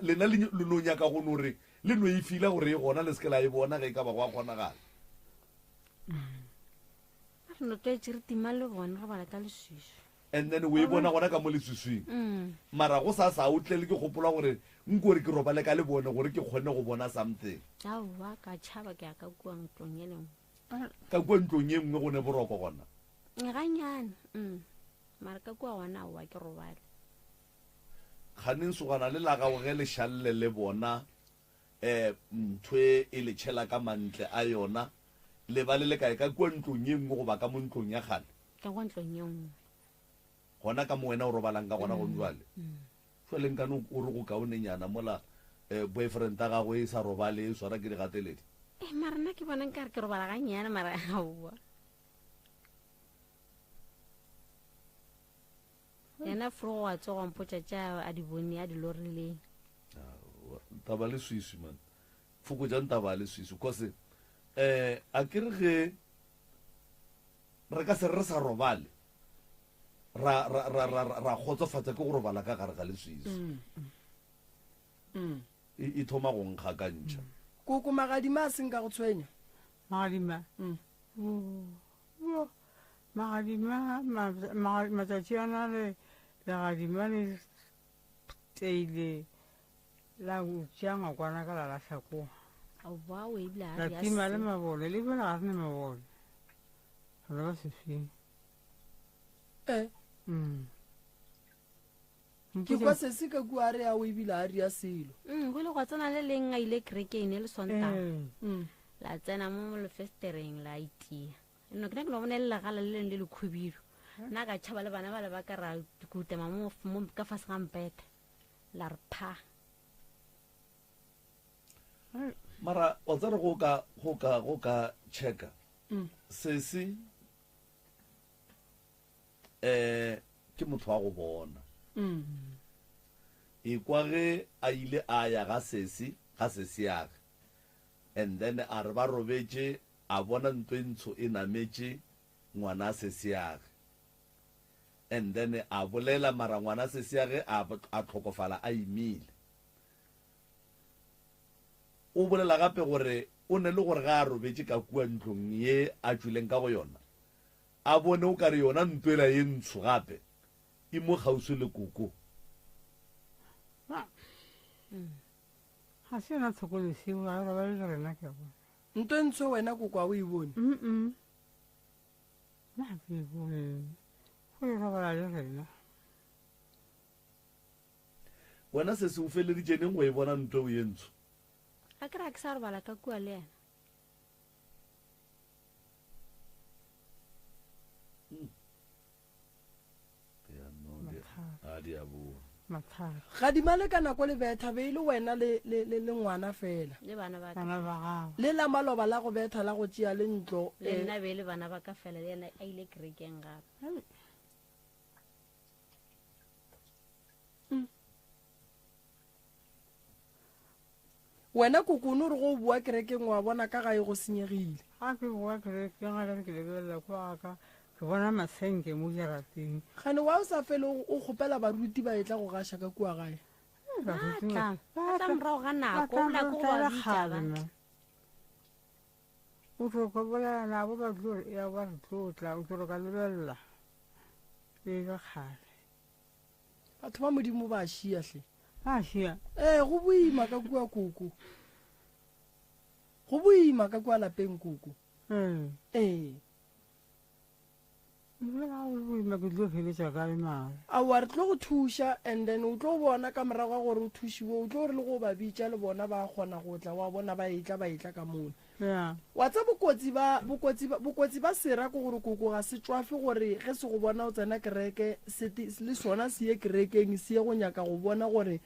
Speaker 4: lena le no nyaka go no re le no e fila gore e gona le seke la e bona ge e ka ba go a kgonagala
Speaker 2: re no tlwaetse re tima le bone re bala ka leswiso
Speaker 4: and then o e bona gona ka mo leswiswing mara go sa o tle le ke gopola gore nko gore ke robale ka le bone gore ke kgone go bona something
Speaker 2: aowa ka tšhaba ke ya ka kua ntlong e lengwe
Speaker 4: ka kua ntlong e nngwe go ne boroko gona
Speaker 2: ganyane mara ka kua gona aowa ke robale
Speaker 4: kganeng segwana le la gago ge le šalele le bona ntwe e le tšhela ka mantle a yona le ba le le kae ka kua ntlong e nngwe goba ka mo ntlong ya kgale
Speaker 2: ka kwa ntlong e nngwe
Speaker 4: gona ka mo wena o robalang ka gona go jwale jwaleng kane o re go kaonenyana mola boyfriend a gago e sa robale e swara ke digateledi
Speaker 2: mara nna ke bona nkare ke robala ganyane mara aowa yena foro wa tsoga mpotsa tša a di bone a di lorileng
Speaker 4: taba le swiswi man fokojang taba le swiswi cause a ke re ge re ka se re sa robale ra khotsofatsa ke go robala ka gare ga leswiswi e thoma go nkga ka ntšha
Speaker 1: koko magadima a seng ka go tshwenya
Speaker 3: magadima matšatši ana legadima le teile la tšea ngwakwana ka la lahlakoa
Speaker 2: aowa o ebile
Speaker 3: la tima le mabole le bona ga sene mabole re ba sefeng
Speaker 1: ke kwa sese ka kua a re ya o ebile a ria selo
Speaker 2: go le gwa tsena le leng a ile kerekeng le sontaga la tsena mo lefestereng la itia no ke no bona le gala le le khubiro nna ka tšhaba le bana ba le ba ka ra kutema mo ka fase ga mpete la re pha
Speaker 4: mara o tsere go ka checka sesi ke motho wa go bona e kwa ge a ile a ya ga sesi yage and then a re ba robetse a bona ntwentsho e nametše ngwana sesi yage and then a bolela mara ngwana sesi yage a tlhokofala a imile o bolela gape gore o ne le gore ga a robetse ka kua ntlong ye a tswileng ka go yona a bone o kare yona ntwela ye ntsho gape e mo gausi le koko
Speaker 3: ga se yona tshokolesego ga re ba le rena ke bona
Speaker 1: nto ntsho wena koko a o e bone
Speaker 3: nna ke e bone go e robala le rena
Speaker 4: wena se se o feleditšeneng go e bona ntwe o ye ntsho
Speaker 2: a ke ra ke sa robala ka kua le ena
Speaker 4: a di a bua
Speaker 3: mathata
Speaker 1: gadimale ka nako le betha be ile wena le ngwana fela
Speaker 2: le bana ba ka
Speaker 3: bana ba gago
Speaker 1: le la maloba la go betha la go tšea le ntlo
Speaker 2: le nna be le bana ba ka fela le ena a ile kerekeng gape
Speaker 1: wena kokone re go bua kerekeng wa bona ka ga e go senyegile
Speaker 3: ga ke boa kerekeng ga ke lebelela kwa ka ke bona masenke mo jarateng
Speaker 1: gane wa o sa fele o kgopela baruti ba e tla go gaša ka kua gae
Speaker 2: tla morago ga nako o la ko ba bitsa ba
Speaker 3: o tlo ka bolela bo ba tlo ya ba re tlotla o tlo ka lebelela e ga kgale
Speaker 1: batho ba modimo ba šiahle
Speaker 3: a sia
Speaker 1: go boima ka kua koko go boima ka kua lapeng koko
Speaker 3: mmola o boima ke tlo feletša ka le mare
Speaker 1: a wa re tlo go thuša and then o tlo bona ka morago ga gore o thušiwe o tlo re le go ba bitša le bona ba kgona go tla wa bona ba etla ka mona
Speaker 3: ya
Speaker 1: wa tsa bokotsi ba sera ko gore koko ga se tswafe gore ge se go bona o tsena kereke le sona se ye kerekeng se ye go nyaka go bona gore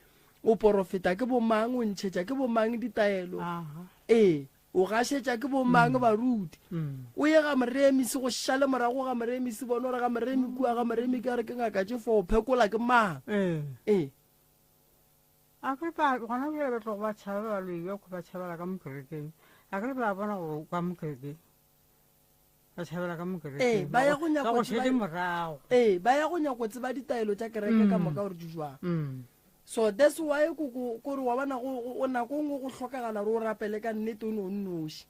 Speaker 1: o porofeta ke bomang o ntšhetša ke bomang ditaelo o gašetša ke bomang baruti o ye ga moremisi go šale morago ga moremisi bone gore ga moremi kua ga moremi ka re ke ngaka tše fo phekola ke mang
Speaker 3: a ke ba gona bjale ba tlo go ba tšhaba ba loiwa ko ba tšhabela ka mokerekeng a ke le ba bona gore kwa mokerekeng ba tšhabela ka mokerekeng
Speaker 1: ba ya go
Speaker 3: ka go šete morago
Speaker 1: ba ya go nyako tseba ditaelo tša kereke ka moka gore di jwang so that's why kore wa bona o nako ngwe go tlhokagala re o rapele ka nnete o ne o nnoši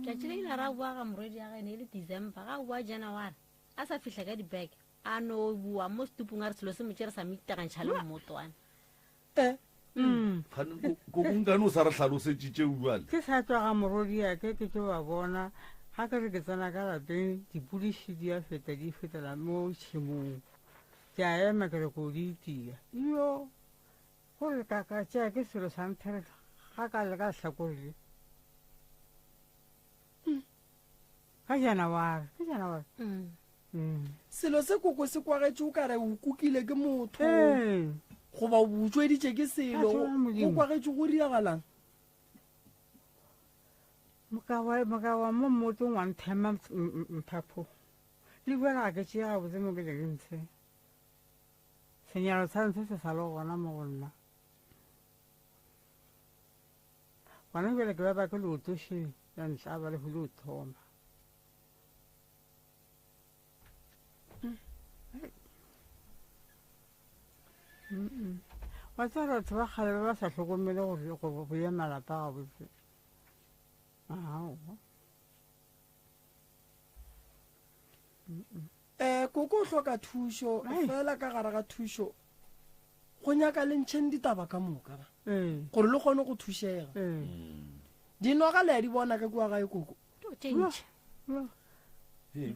Speaker 2: tšatši le ile ra bua ga morwedi ya gane e le december ga bua january a sa fitlha ka dibeke a no bua mo setupong a re selo se motse re sa meitagantšha le mmotwana
Speaker 4: kokonkane o sa re tlhalosetše tšeo jale
Speaker 3: ke sa tswa ga morodi yake ke ke ba bona ga ke re ke tsena ka lapeng dipodiši di a feta di fetela mo tšhimong ke a ema ke re ko di itia yo gore kaka tšea ke selo sa nthere ga ka le ka hlakorile ka january
Speaker 1: selo se koko se kwagetše o kare o kukile ke motho goba o butsweditše ke selo o kwagetše go riagalang
Speaker 3: mokawa mo mmotong wa nthema mphapo le buela ga ke tšea gabotse mo ke lekentshe senyalo sa ntshe se sa le gona mo go nna gona bjale ke ba ke leotošeng ya ntlaba le go le o thoma wa tsara batho ba kgale ba ba sa tlhokomele go ya malapa ga botse
Speaker 1: koko o hloka thušo fela ka gare ga thušo go nyaka le ntšheng ditaba ka moka ba gore le kgone go thušega dinoga le ya di bona ka kua gae koko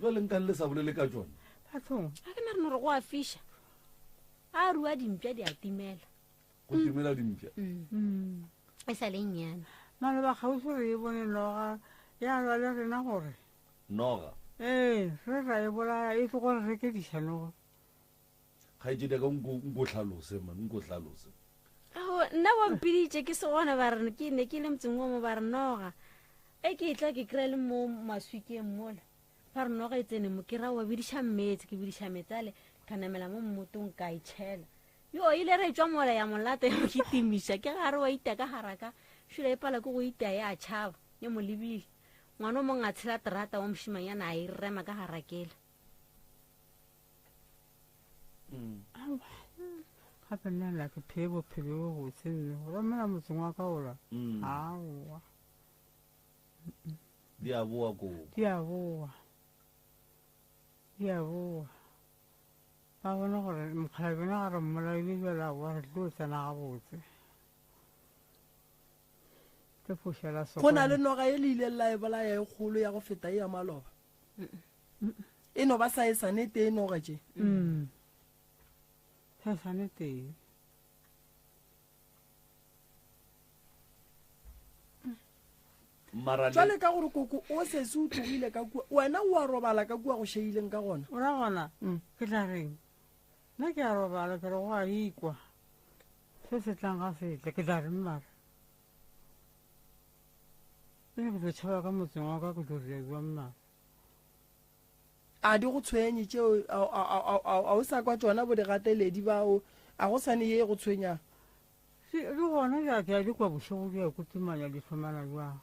Speaker 4: ba lenkang le sa bolele ka tsone
Speaker 3: bathong
Speaker 2: a ke na re no re go a fiša a rua dimpša di a timela
Speaker 4: go timela dimpša
Speaker 2: e sa le nnyane
Speaker 3: mane ba kgausi re e bone noga ya lwa le rena gore
Speaker 4: noga
Speaker 3: re ra e bolaya e tlo gore re ke dišanogo
Speaker 4: kgaetsedi ka nko tlhalose man nko tlhalose
Speaker 2: nna bompiditše ke se gone ba re ke ne ke le motseng o mo ba re noga e ke tla ke kry-e le mo maswikeng mola ba re noga e tsene mo ke ra wa bediša mmetse ke bediša metse ale ka namela mo mmotong ka itšhela yo ile re tswa mola ya molata ya ke timiša ke gare wa ita ka haraka šula e pala ke go ita ya tšhaba ye mo lebile ngwana o mongwe a tshela terata wa mošimanyana a e rema ka harakela
Speaker 3: gape nnela ke phee bophelo bo botse nne go romela motseng wa ka ola aowa
Speaker 4: di a boa koo
Speaker 3: di a boa ba bona gore mokgalabena ga re mmolaile bjala wa re tlo tsena ga botse ke fošela
Speaker 1: go na le noga e le ile la e bolaya e kgolo ya go feta e ya maloba e no ba sa e sane te e noga tše
Speaker 3: sa sane teng
Speaker 4: Mara le-
Speaker 1: jwale ka gore koko o sese o tlogile ka kua wena o a robala ka kua go sheileng ka gona
Speaker 3: o ra gona
Speaker 1: Mm.
Speaker 3: ke tla reng nna ke a robala ke re go a ikwa se se tlang ga setle ke tla reng mara ke tlo tšhaba ka motseng wa ka ke tlo rewa mmara
Speaker 1: a di go tshwenye tšeo a o sa kwa tsona bo digateledi bao a go sane ye go tshwenyang
Speaker 3: le gona ke a di kwa bošego di ya kotumanya di thomana jwang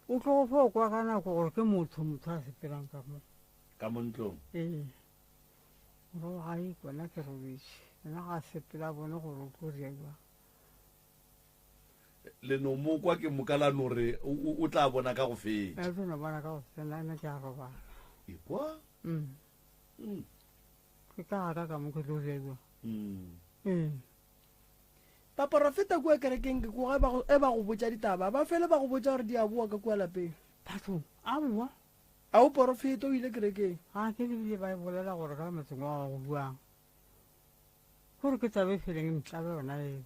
Speaker 3: o tlo go fa o kwa ka nako gore ke motho a sepelang ka mo
Speaker 4: ka mo ntlong
Speaker 3: ee ro ga ikwa nna ke robetse nna ga sepela bone gore o tlo ria jwang
Speaker 4: leno mo kwa ke mokalano re o tla bona ka go fetša
Speaker 3: a tsona bona ka go sena nna ke a robala
Speaker 4: ekwa
Speaker 3: ke ka gaka ka mo ke tlo ria jwang
Speaker 1: paporofeta kua kerekeng ke koga e ba go botsa ditaba ba fele ba go botsa gore di a boa ka kua lapeng
Speaker 3: bathong a boa
Speaker 1: a o porofeta o ile kerekeng
Speaker 3: ga ke lebile ba e bolela gore ka motseng wa go buang gore ke tsabe feleng ntlabe yona eo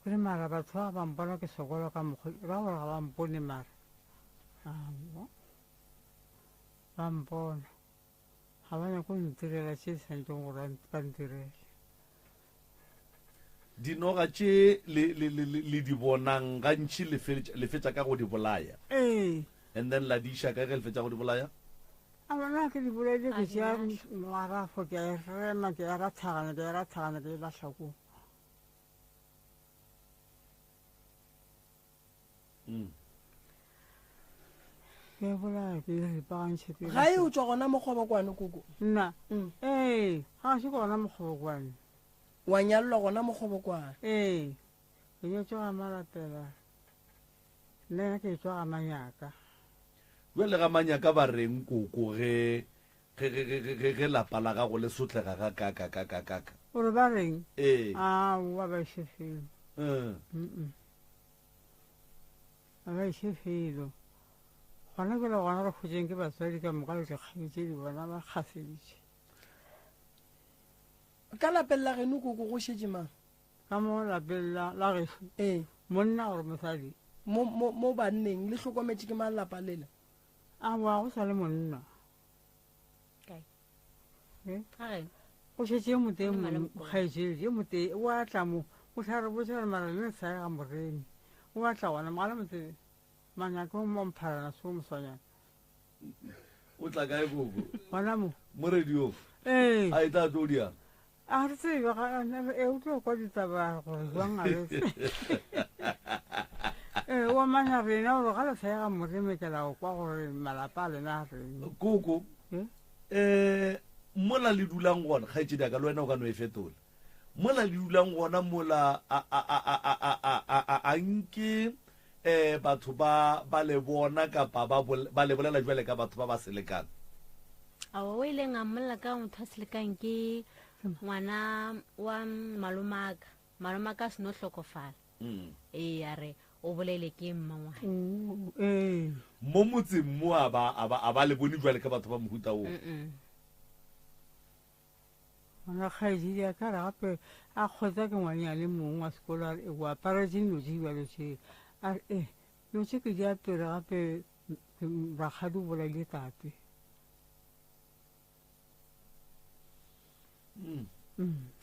Speaker 3: ke re mara batho ba bampona ke sokola ka mokgwa ba gore ga bampone mara bampona ga ba nyako ntirela se santseng gore ba ntirele
Speaker 4: dinoga tše le di bonang gantši le fetša ka go di bolaya
Speaker 3: ee
Speaker 4: and then la di iša ka ge le fetša go di bolaya
Speaker 3: a bona ke di bolele ke sea marafo ke a e rema ke a rathagana ke e latlhakong ke e bolaya ke e ripagantšhe
Speaker 1: ga e o tswa gona mokgobokwane koko
Speaker 3: nna ee ga se gona mokgobokwane
Speaker 1: wa nyalelwa gona mokgobokwane
Speaker 3: ee ke nyetswe ga malapela nna ena ke etswa ga manyaka
Speaker 4: jale ga manyaka ba reng koko ge lapa la gago le sotlega ga kaka
Speaker 3: gore ba reng
Speaker 4: ee
Speaker 3: aowa ba ise felo ba ba ise felo gona ke le gona re kgotseng ke batswadi ka moka le dikgadi tse di bona ba kgaseditše
Speaker 1: ka lapeng la geno koko go šetse mang
Speaker 3: ka mo lapeng la geso
Speaker 1: ee
Speaker 3: monna gore mosadi
Speaker 1: mo banneng le tlhokometse ke malapa lela
Speaker 3: aowa go sa le monna go šetse ye mote kgaetsedi ye mote o a tla mo o tlhare botse gore mara le sa ga moreni o a tla gona magala motse manyaka o mompharana se o moswanyana
Speaker 4: o tla kae koko
Speaker 3: gona mo
Speaker 4: mo radio
Speaker 3: ee
Speaker 4: a e tla todiang
Speaker 3: a re tsebe e o tlo kwa ditaba gore jwang aletse ee wa manya rena gore ga le sa ga moremekela o kwa gore malapa a lena a reng
Speaker 4: koko mola le dulang gona kgaetsedi aka le wena o ka no e fetola mola le dulang gona mola a nke batho ba le bona kapa ba le bolela jwale ka batho ba ba selekana
Speaker 2: ao o ileng a mmolela ka motho a selekang ke ngwana wa malomaka a seno tlhokofala ee a re o bolele ke mmangwane
Speaker 3: ee
Speaker 4: mo motseng mo a ba le bone jwale ka batho ba mohuta o
Speaker 3: gona kgaetsedi a ka re gape a kgwetsa ke ngwane a le mongwe wa sekolo a re o aparetse dilo tse dibalo tse a re dilo tse ke di apere gape rakgadi o bolaile tate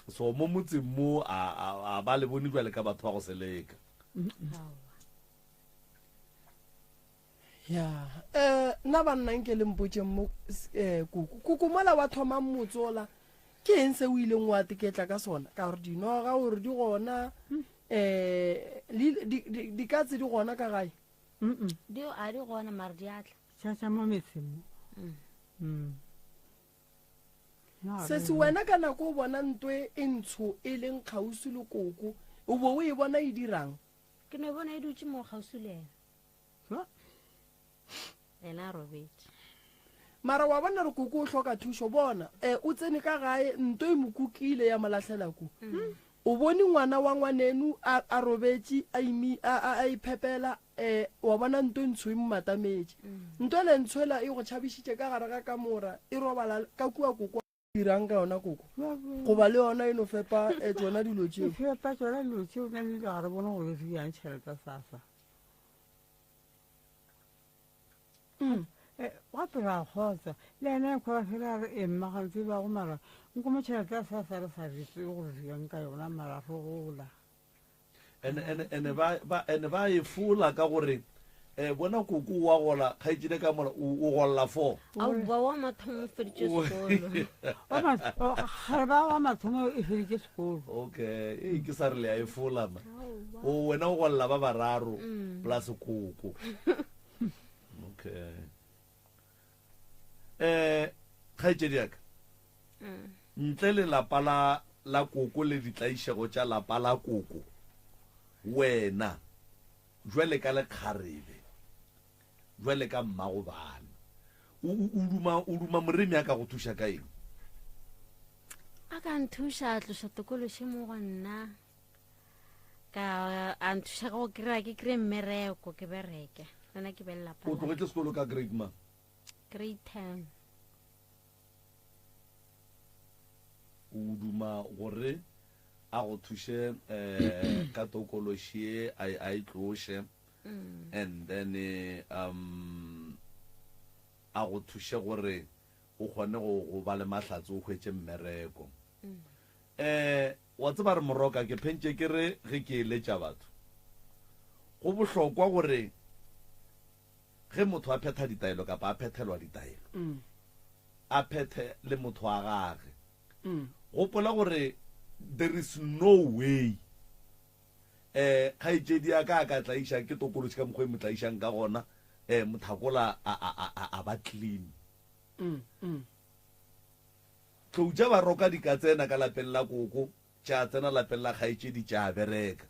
Speaker 4: so mo motseng mo a ba le bone jwale ka batho ba go seleka
Speaker 1: ya nna ba nnang ke le mpotseng mo koko mola wa thomang motsola ke eng se o ileng wa teketla ka sona ka gore dinoga gore di gona di katse di gona ka gae
Speaker 2: a di gona mare di atla
Speaker 3: tšhatša mo metseng
Speaker 1: se se wena ka nako o bona ntwe e ntsho e leng kgausi le koko o bo o e bona e dirang
Speaker 2: ke no e bona e dutse mo gausi le ena a robetse
Speaker 1: mara wa bona re koko o hloka thuso bona o tsene ka gae ntwe e mokukile ya molatlela ko o bone ngwana wa ngwanenu a robetse a iphepela wa bona ntwe ntsho e mmatametse ntwe le ntshwela e go tšhabišitše ka gare ga kamora e robala ka kua koko dirang ka yona koko goba le yona eno fepa tsona dilo tseo
Speaker 3: fepa tsona dilo tseo na le gare bona gore di yang tšhelete sasa gape ra kgotsa le ena kgwa fela re emma gantsi ba go mara nko mo tšhelete a sa re sa ritse gore riang ka yona mara re gola
Speaker 4: ene ba e fola ka gore bona koko wa gola kgaitsile ka mola o golla 4
Speaker 2: a bua wa mathomo feditse sekolo
Speaker 3: gare ba wa mathomo e feditse sekolo
Speaker 4: okay ke sa re le a e fola ma o wena o golla ba bararo plus koko okay kgaitsedi yaka ntle le lapa la koko le ditlaišego tša lapa la koko wena jwale ka lekgarebe jwale ka mmago bana o duma moremi a ka go thuša ka eng
Speaker 2: a ka nthuša a tloša tokološe mo go nna ka a nthuša ka go kry-a ke kry-e mmereko ke bereke lena ke be lelapa
Speaker 4: o tlogetse sekolo ka grade man
Speaker 2: grade 10
Speaker 4: o duma gore a go thuše ka tokološie a e tloše and then a go thuše gore o kgone go ba le mahlatse o hwetše mmereko wa tseba re moroka ke phentše ke re ge ke eletša batho go bohlokwa gore ge motho a phetha ditaelo kapa a phethelwa ditaelo a phethe le motho wa gage gopola gore there is no way kgaitsedi ya ka tlaiša ke tokološi ka mokgwa e mo tlaišang ka gona mothakola a ba clean tloutša ba roka di ka tsena ka lapeng la koko tša tsena lapeng la kgaitsedi tša bereka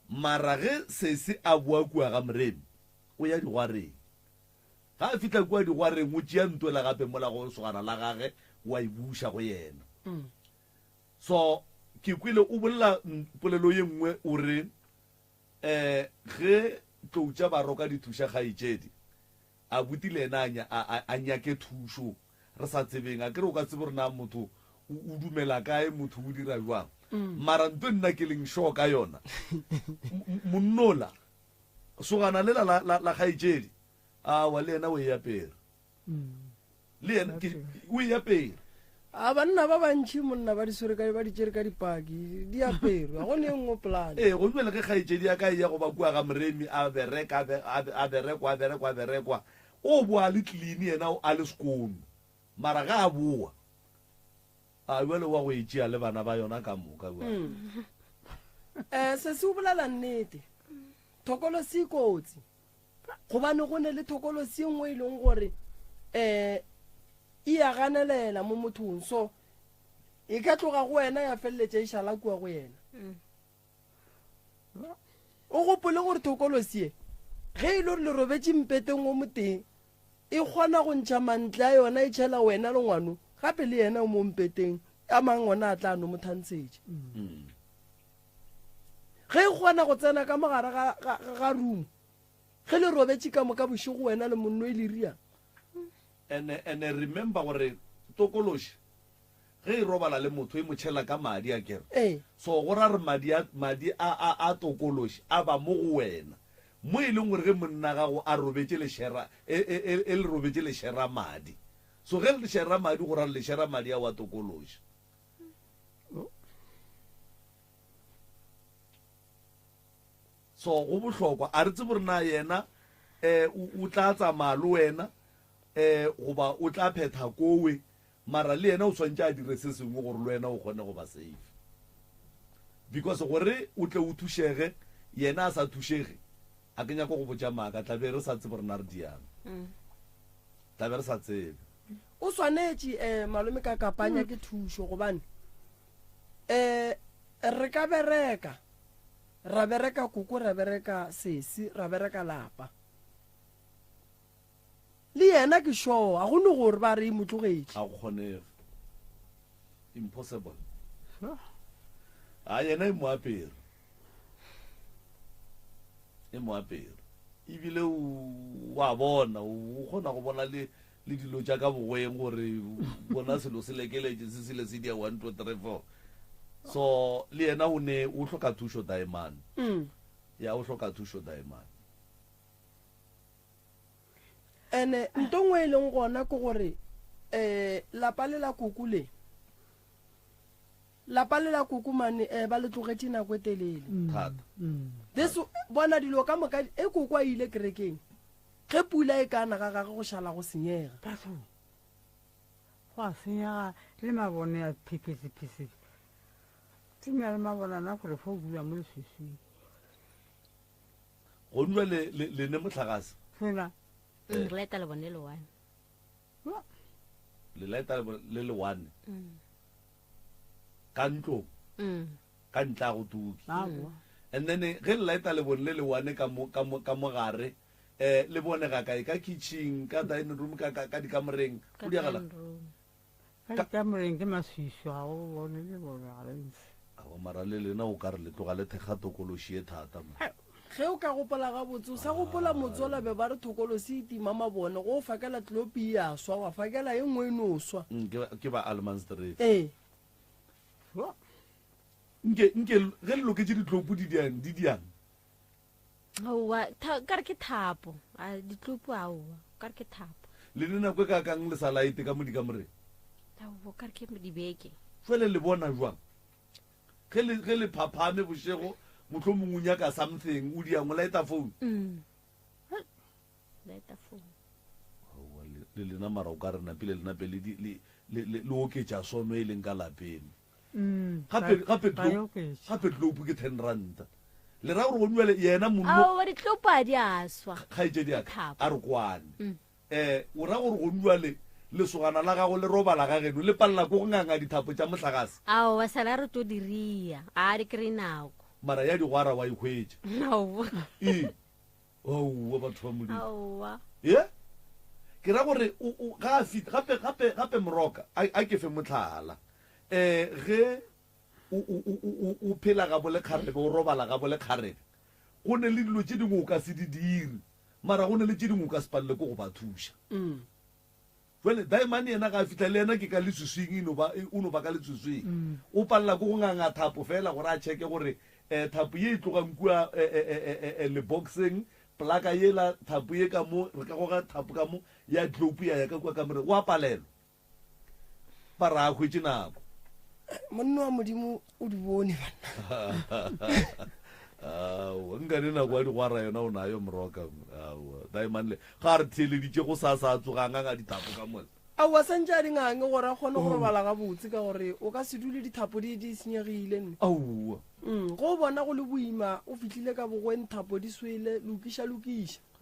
Speaker 4: mara ge sese a boa kua ga moremi o ya digwareng ga a fitlha kua digwareng o tšea ntwela gape mola go sogana la gage wa e buša go yena so ke kwile o bolela polelo ye nngwe o re ge tloutša ba roka dithuša kgaitsedi a buti le ena a nyake thušo re sa tsebeng a kere o ka tsebe rena motho o dumela kae motho o dira jwang mara nto nna ke leng sure ka yona monnola sogana lela la kgaitsedi wa le ena o e apere le ena o e apere
Speaker 1: a banna ba bantšhi monna ba disore ba di tšere ka dipaki di aperwe ga go ne ngwe polane
Speaker 4: go dumele ge kgaitsedi ya ka ya go ba kua ga moremi a berekwa o boa le clean yena a le sekono mara ga a boa a jale wa go e tšea le bana ba yona ka moka
Speaker 1: se se o bolela nnete thokolosi e kotsi gobane go ne le thokolosi e nngwe e leng gore e ya ganelela mo mothong so e ka tloga go wena ya feleletša e šala kua go yena o gopole gore thokolosi e ge e le gore le robetše mpeteng o moteng e kgona go ntšha mantle a yona e tšhela wena le ngwano gape le yena o mo mpeteng a mang ona a tla no mo thantsetse ge e kgona go tsena ka mogare ga rumo ge le robetše ka moka bošego wena le monno e le riang
Speaker 4: and remember gore tokološi ge e robala le motho e mo tšhela ka madi a kere so go ra re madi a tokološi a ba mo go wena mo e leng gore ge monna gago a robetše lešera e le robetše lešera madi so ge le šera madi go ra lešera madi a wa tokološi so go bohlokwa a re tse borena yena o tla tsamaya le wena goba o tla phetha kowe mara le yena o swantše a dire se sengwe gore le wena o kgone go ba safe because gore o tle o thušege yena a sa thušege a ke nyako go botša maaka tlabe re sa tsebe rena re diana tlabe re sa tsebe
Speaker 1: o swanetše malome ka kapanya ke thušo gobane re ka bereka ra bereka koko ra bereka sesi ra bereka lapa le yena ke sure ga gone gore ba re motlogetše
Speaker 4: ga go kgonege impossible a yena e mo apere ebile wa bona o kgona go bona le dilo tša ka bogoeng gore bona selo se lekeletše se sele se dia 1 2 3 4 so le yena o ne o hloka thušo daemane ya o hloka thušo daemane
Speaker 1: ene nto ngwe e leng gona ke gore lapa le la kuku le lapa le la kuku mane ba le tlogetse nako e telele
Speaker 4: thata
Speaker 1: this bona dilo ka moka e kuku a ile kerekeng ge pula e kana ga gage go šala go senyega
Speaker 3: batho go a senyega le mabone a phephetsephese tsenya le mabonana gore fo o bula mo leswiswing
Speaker 4: go nwa le ne motlhagase
Speaker 3: fela
Speaker 2: re laeta le bone le one
Speaker 4: le laeta le le one ka ntlo ka ntla go tuki
Speaker 3: aowa
Speaker 4: and then ge le laeta le bone le le one ka mo gare le bone ga kae ka kitchen ka dining room ka dikamoreng go diagala
Speaker 3: ka dikamoreng ke maswiswi ga go bone le bone ga lentse
Speaker 4: ao mara le lena o ka re le tloga le thekga tokološi e thata
Speaker 1: ge o ka gopola gabotse o sa gopola motsola be ba re thokolo se itima mabone go o fakela tlopi ya swa wa fakela e nngwe e no swa
Speaker 4: ke ba Allman Street
Speaker 1: ee
Speaker 4: nke ge le loketse ditlopo di diang
Speaker 2: aowa ka re ke thapo ditlopo aowa ka re ke thapo
Speaker 4: le le nako e ka kang le sa laete ka mo dikamoreng
Speaker 2: aowa ka re ke dibeke
Speaker 4: fele le bona jwang ge le phaphame bošego motlho mongwe nyaka something o diang o laeta phone
Speaker 2: laeta phone
Speaker 4: le lena mara o ka re napile le nape le oketša sono e leng ka lapeng gape tlopo ke 10 ranta le ra gore go nwele yena monno
Speaker 2: aowa ditlopo a di a swa
Speaker 4: kgaetsedi a re kwane o ra gore go nwale lesogana la gago le robala ga geno le palela ko go nganga dithapo tša motlagase
Speaker 2: aowa sala re to diria a di kry nako
Speaker 4: mara ya digwara wa ikgwetša
Speaker 2: aowa
Speaker 4: owa batho ba modimo
Speaker 2: aowa
Speaker 4: ye ke ra gore gape moroka a ke fe motlhala ge o phela ga bole kgarebe o robala ga bole kgarebe go ne le dilo tše dingwe o ka se di dire mara go ne le tše dingwe o ka se palele ko go ba thuša jale daemane yena ga a fitlha le yena ke ka leswiswing o no ba ka leswiswing o palela ko go nganga thapo fela gore a checke gore thapo ye e tlogang kua le boxing plaka yela thapo ye ka mo re ka goga thapo ka mo ya tlopo ya ka kua kamere o a palelwa ba ra a hwetse nako
Speaker 1: monna wa modimo o di bone
Speaker 4: nka ne nako ya digwara yona o nayo moroka daemane ga re theeleditše go sa tsogang a dithapo ka mole
Speaker 1: a wa santse a dingange gore a kgone go robala gabotse ka gore o ka se dule dithapo di senyegile nne
Speaker 4: aowa
Speaker 1: go bona go le boima o fitlhile ka bogweng thapo di swele lokiša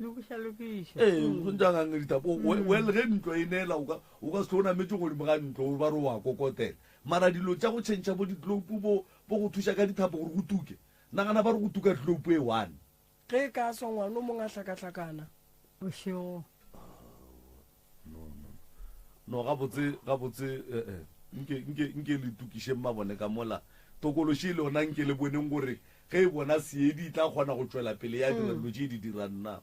Speaker 4: gontšangange dithapo well ge ntlo e neela o ka se tlo o nametse godimo ga ntlo ba re wa kokotela mara dilo tša go tšhentšha bo ditlopo bo go thuša ka dithapo gore go tuke nagana ba re go tuka tlopo e one
Speaker 1: ge e ka swa ngwana o mongwe a tlhakatlhakana
Speaker 3: bošego
Speaker 4: no gabotse nke le tukišeng mabone ka mola tokološi le yona nke le boneng gore ge e bona seedi tla kgona go tšwela pele ya dira dilo tše di dirang na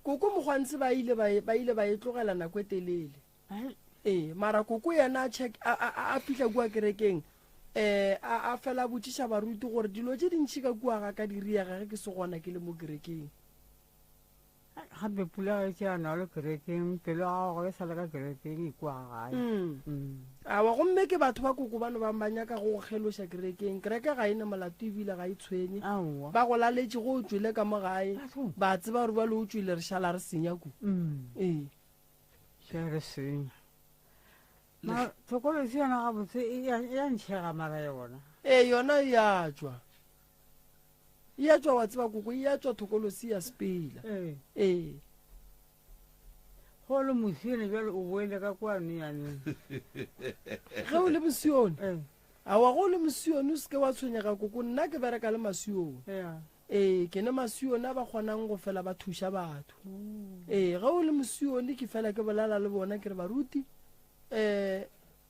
Speaker 1: koko mogwantse ba ile ba e tlogela nako e telele mara koko yena a fitlha kua kerekeng a fela botšiša baruti gore dilo tše dintšhi ka kua ga ka diriaga ge ke se gona ke le mo kerekeng
Speaker 3: gape pula ge ke ana le kerekeng pelo ga go e sale ka kerekeng e kua gae
Speaker 1: awa gomme ke batho ba koko bano bang ba nyaka go kgeloša kerekeng kereke ga ene molato ebile ga e tshwenye
Speaker 3: aowa
Speaker 1: ba go laletše go o tswile ka mo gae ba tseba gore ba le o tswile re šala re senya ku
Speaker 3: se re senya thokolosi yona gabotse e ya ntšhega mara ya bona
Speaker 1: yona e a tswa wa tseba koko e a tswa thokolosi ya sepela
Speaker 3: go le mosione bjale o boele ka kwane yaneng
Speaker 1: ge o le mosione awa go le mosione o seke wa tshwenyega koko nna ke bereka le masione ke ne masione a ba kgonang go fela ba thuša batho ge o le mosione ke fela ke bolela le bona ke re baruti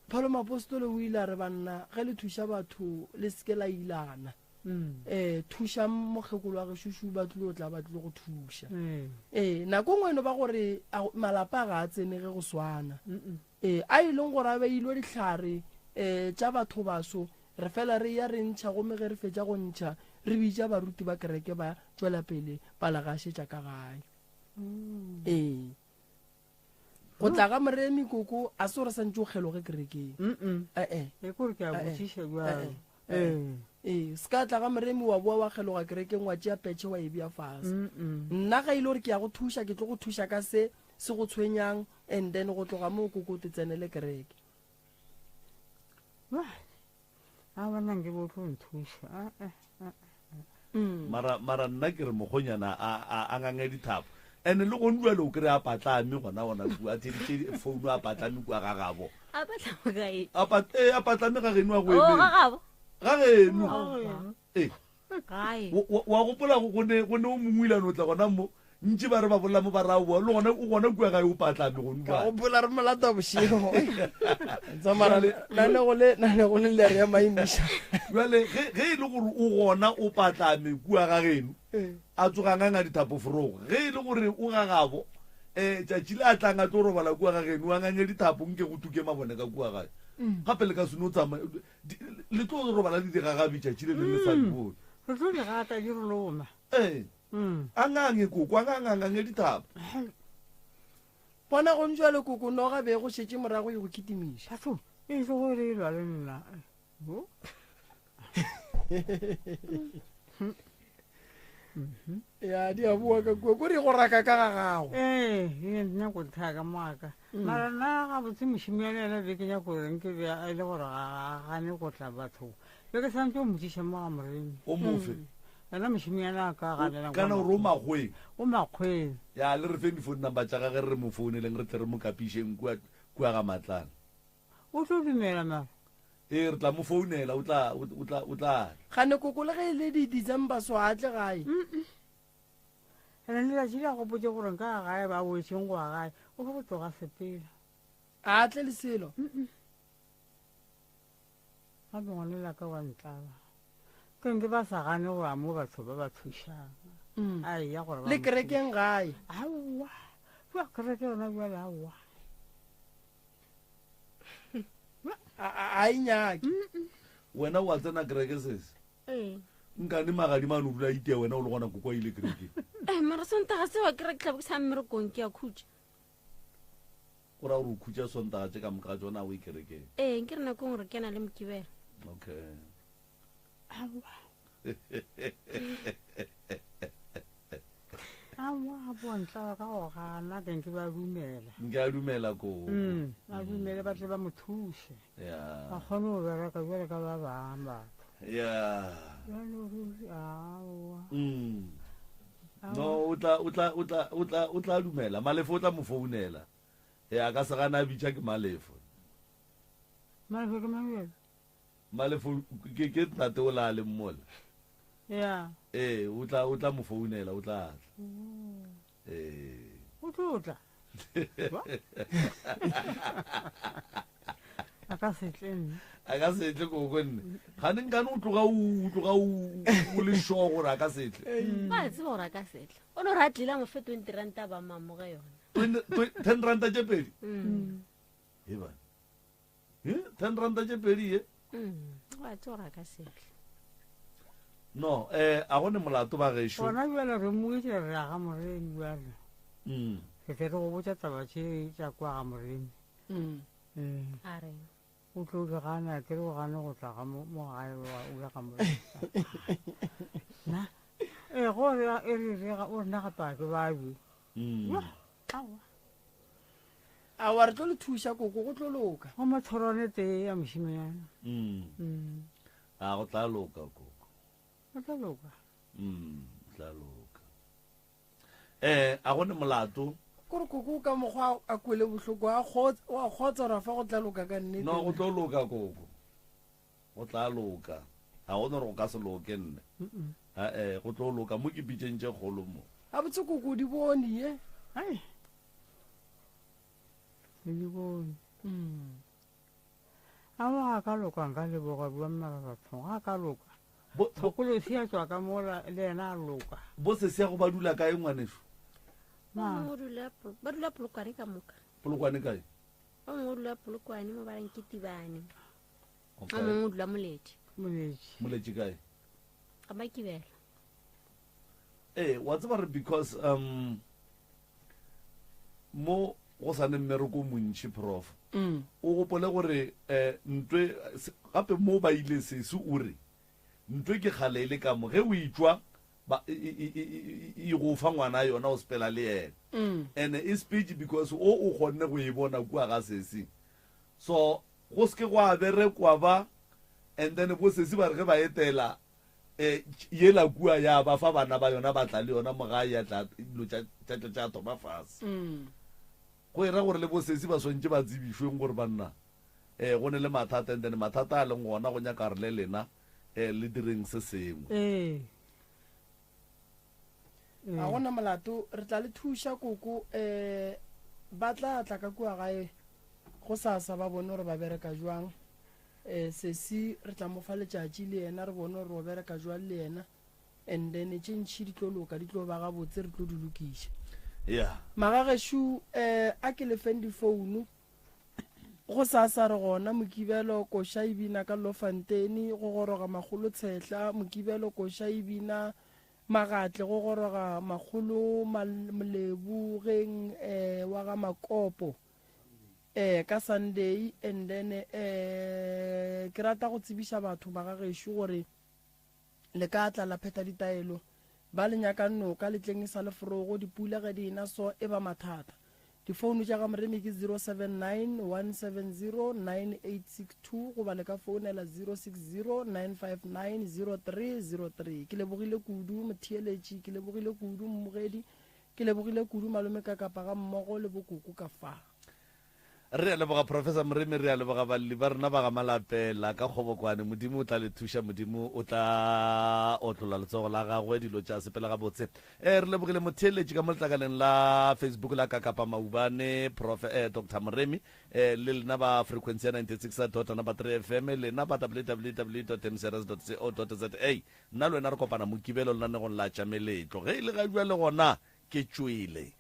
Speaker 1: Paulo Mapostolo o ile a re banna ge le thuša batho le seke la ilana thuša mokgekolo wa gešošo ba tlile o tla ba tlile go thuša nako ngwe eno ba gore malapa ga a tsenege go swana a e leng gore a ba ilwe dihlare tša batho baso re fela re ya re ntšha gome ge re fetša go ntšha re bitša baruti ba kereke ba tšwela pele ba lagašetša ka gae ee go tla ga moremi koko a se gore santse o kgeloge kerekeng ee
Speaker 3: e kore ke a botsiša jalo
Speaker 1: ee se ka tla ga moremi wa boa wa kgeloga kerekeng wa tšea petšhe wa e bea fase nna ga ile gore ke ya go thuša ke tlo go thuša ka se go tshwenyang and then go tloga moo koko te tsenele kereke
Speaker 3: a bona nke botlo nthuša
Speaker 4: mara nna ke re mogonyana a ngange dithapo and-e le gone duale o kry a patlame gona gona a tsheditše founu a patlame kua ga gabo
Speaker 2: a batla kae
Speaker 4: a patlame ga geno wa go
Speaker 2: o
Speaker 4: emeng
Speaker 2: ga gabo
Speaker 4: ga geno
Speaker 2: gae
Speaker 4: wa gopola gone o mongwe ilane o tla gona mo ntši ba re ba bolela mo ba ra boa le o gona kua gae o patlame gone
Speaker 1: ka gopola re molata bošego tsamara nane go le lere ya maemiša
Speaker 4: jale ge e le gore o gona o patlame kua ga geno a tsoganganga dithapo forogo ge e le gore o gagabo tšatši le a tlang a tlo robala kua ga geno a nganye dithapo nke go tuke mabone ka kua gae gape le ka sone o tsamaya le tlo robala le digagabi tšatši le le le sa di bone
Speaker 3: re tlo di gata di re loma
Speaker 4: a ngange koko a ngangangange dithapo
Speaker 1: bona go ntšwa le koko no gabe go šetse morago e go kitimiša
Speaker 3: batho e se gore e lwa le nna
Speaker 1: ya di a bua ka kua ko di go raka ka ga gago
Speaker 3: e nna go thaka moaka mara nna ga botse mošomo ya lela be ke nya koreng ke be e le gore ga gane go tla batho be ke santse o motsiša mo ga moremi
Speaker 4: o mofe
Speaker 3: ena mošomo ya na ka galela
Speaker 4: kana gore o makgweng
Speaker 3: o makgweng
Speaker 4: ya le re feng diphone number tša gage re re mo founeleng re tle re mo kapišeng kua ga matlana
Speaker 3: o tlo dumela mara
Speaker 4: re tla mo founela o tla
Speaker 1: gane koko le ge e le di-december so atle gae
Speaker 3: ene lelatši le a gopotse gore ka gae ba boetšeng goa gae o ka go tloga sepela
Speaker 1: a tle le selo
Speaker 3: gape ngwane la ka wa ntlaba kenke ba sa gane goa mo batho ba ba thušang aeya gore
Speaker 1: le kerekeng gae
Speaker 3: aowa fua kereke yona jale aowa
Speaker 1: a inyake
Speaker 4: wena wa tsena kereke sese nkane magadimane o dula itea wena o le gona koko a ile kerekeng
Speaker 2: mara sontaga se wa kereke tlhabo ke sa mmerekong ke ya khutša
Speaker 4: o ra gore o khutša sontaga tše ka moka tsona o ikerekeng
Speaker 2: nke re nakong gore ke na le mokibela
Speaker 4: okay
Speaker 3: aowa a bontlaba ka go gana kenke ba dumela
Speaker 4: nke a dumela ko
Speaker 3: ba dumele ba tle ba mo thuše
Speaker 4: ya
Speaker 3: ba kgone go bereka jale ka ba bang batho
Speaker 4: ya
Speaker 3: aowa
Speaker 4: no o tla dumela malefo o tla mo founela a ka se gana a bitša ke malefo
Speaker 3: malefo ke mabele
Speaker 4: malefo ke tate o la le mmola
Speaker 3: ya
Speaker 4: o tla mo founela o tla
Speaker 3: o tlotla a ka setlenne
Speaker 4: a ka setle kokonne gane nkane o tloga o le sure gore a ka setle
Speaker 2: ba tseba gore a ka setla o no re a tlile mo fe 20 ranta ba mamoge yona
Speaker 4: 10 ranta tše pedi eba 10 ranta tše pedi
Speaker 2: wa tseba gore a ka setla
Speaker 4: no a gone molato ba gešo
Speaker 3: gona jale re moetse re aga moremi jale ke tle re go botsa taba tše tša kwa ga moremi
Speaker 2: a re
Speaker 3: o tlo di gana ke re go gane go tla ga mo gae o ya ga moremi na gore e re o rena gapa ke babi
Speaker 1: a wa re tlo le thuša koko go tlo loka
Speaker 3: go mathorone tee ya mošimeyana
Speaker 4: a go tla loka koko
Speaker 3: o tla loka
Speaker 4: tla loka a gone molato
Speaker 1: kore koko ka mokgwa a kwele bohloko a kgotsa gore fa go tla loka ka nnete
Speaker 4: no go tlo loka koko go tla loka a gone gore go ka se loke nne go tlo loka mo ke pitšeng tše kgolo mo
Speaker 1: a botse koko di bone ye
Speaker 3: ai di bone a wa ka loka nka leboga bua mmara bathong ga ka loka thokolo se ya tswa ka mola le ena a loka
Speaker 4: bo se se go ba dula kae ngwaneso
Speaker 2: ba dula polokwane ka moka
Speaker 4: polokwane kae
Speaker 2: ba mongwe o dula polokwane mo ba reng ke tibane a mongwe o dula moledi
Speaker 4: moletši kae
Speaker 2: ga makibela
Speaker 4: wa tseba re because mo go sa ne mmereko montšhi prof o gopole gore ntwe gape mo ba ile sese o re ntwe ke kgale le ka mo ge o itswa e go fa ngwana yona o sepela le ene and e speech because o kgonne go e bona kua ga sese so go se ke go a berekwa ba and then bo sese ba re ge ba etela yela kua ya ba fa bana ba yona ba tla le yona moga ya tla lo tša thoma fase go era gore le bo sese ba swantse ba tsebišweng gore banna go ne le mathata and then mathata a leng gona go nyaka re le lena le direng se sengwe
Speaker 1: a gona molato re tla le thuša koko ba tla ka kua gae go sasa ba bone gore ba bereka jwang sesi re tla mo fa letšatši le yena re bone gore o bereka jwang le yena and then tše ntšhi di tlo loka di tlo ba gabotse re tlo di lokiša magagešo a ke lefeng difounu go sasa re gona mokibelo koša ebina ka lofanteni go goroga magolo tshehla mokibelo koša ebina magatle go goroga magolo molebogeng wa ga makopo ka Sunday and then ke rata go tsebiša batho magagešo gore le ka tla la pheta ditaelo ba le nyaka noka letleng sa leforogo dipula ge di ena so e ba mathata difounu tša ga moremi ke 079 170 9862 go ba le ka founela 060 959 0303 ke lebogile kudu motheeletši ke lebogile kudu mmogedi ke lebogile kudu malome ka kapa ga mmogo le bokoko ka fa
Speaker 4: re a leboga professor moremi re a leboga balli ba rena ba ga malapela ka kgobokwane modimo o tla le thuša modimo o tla otlola letsogo la gagwe dilo tša sepela ga botse re lebogile motheeletši ka mo letlakaleng la facebook la ka kapa maubane prof dr moremi le lena ba frequency ya 96.3 fm lena ba www.mcrs.co.za nna le wena re kopana mokibelo lenanegong la tšameletlo ge e le ga jwa le gona ke tšwele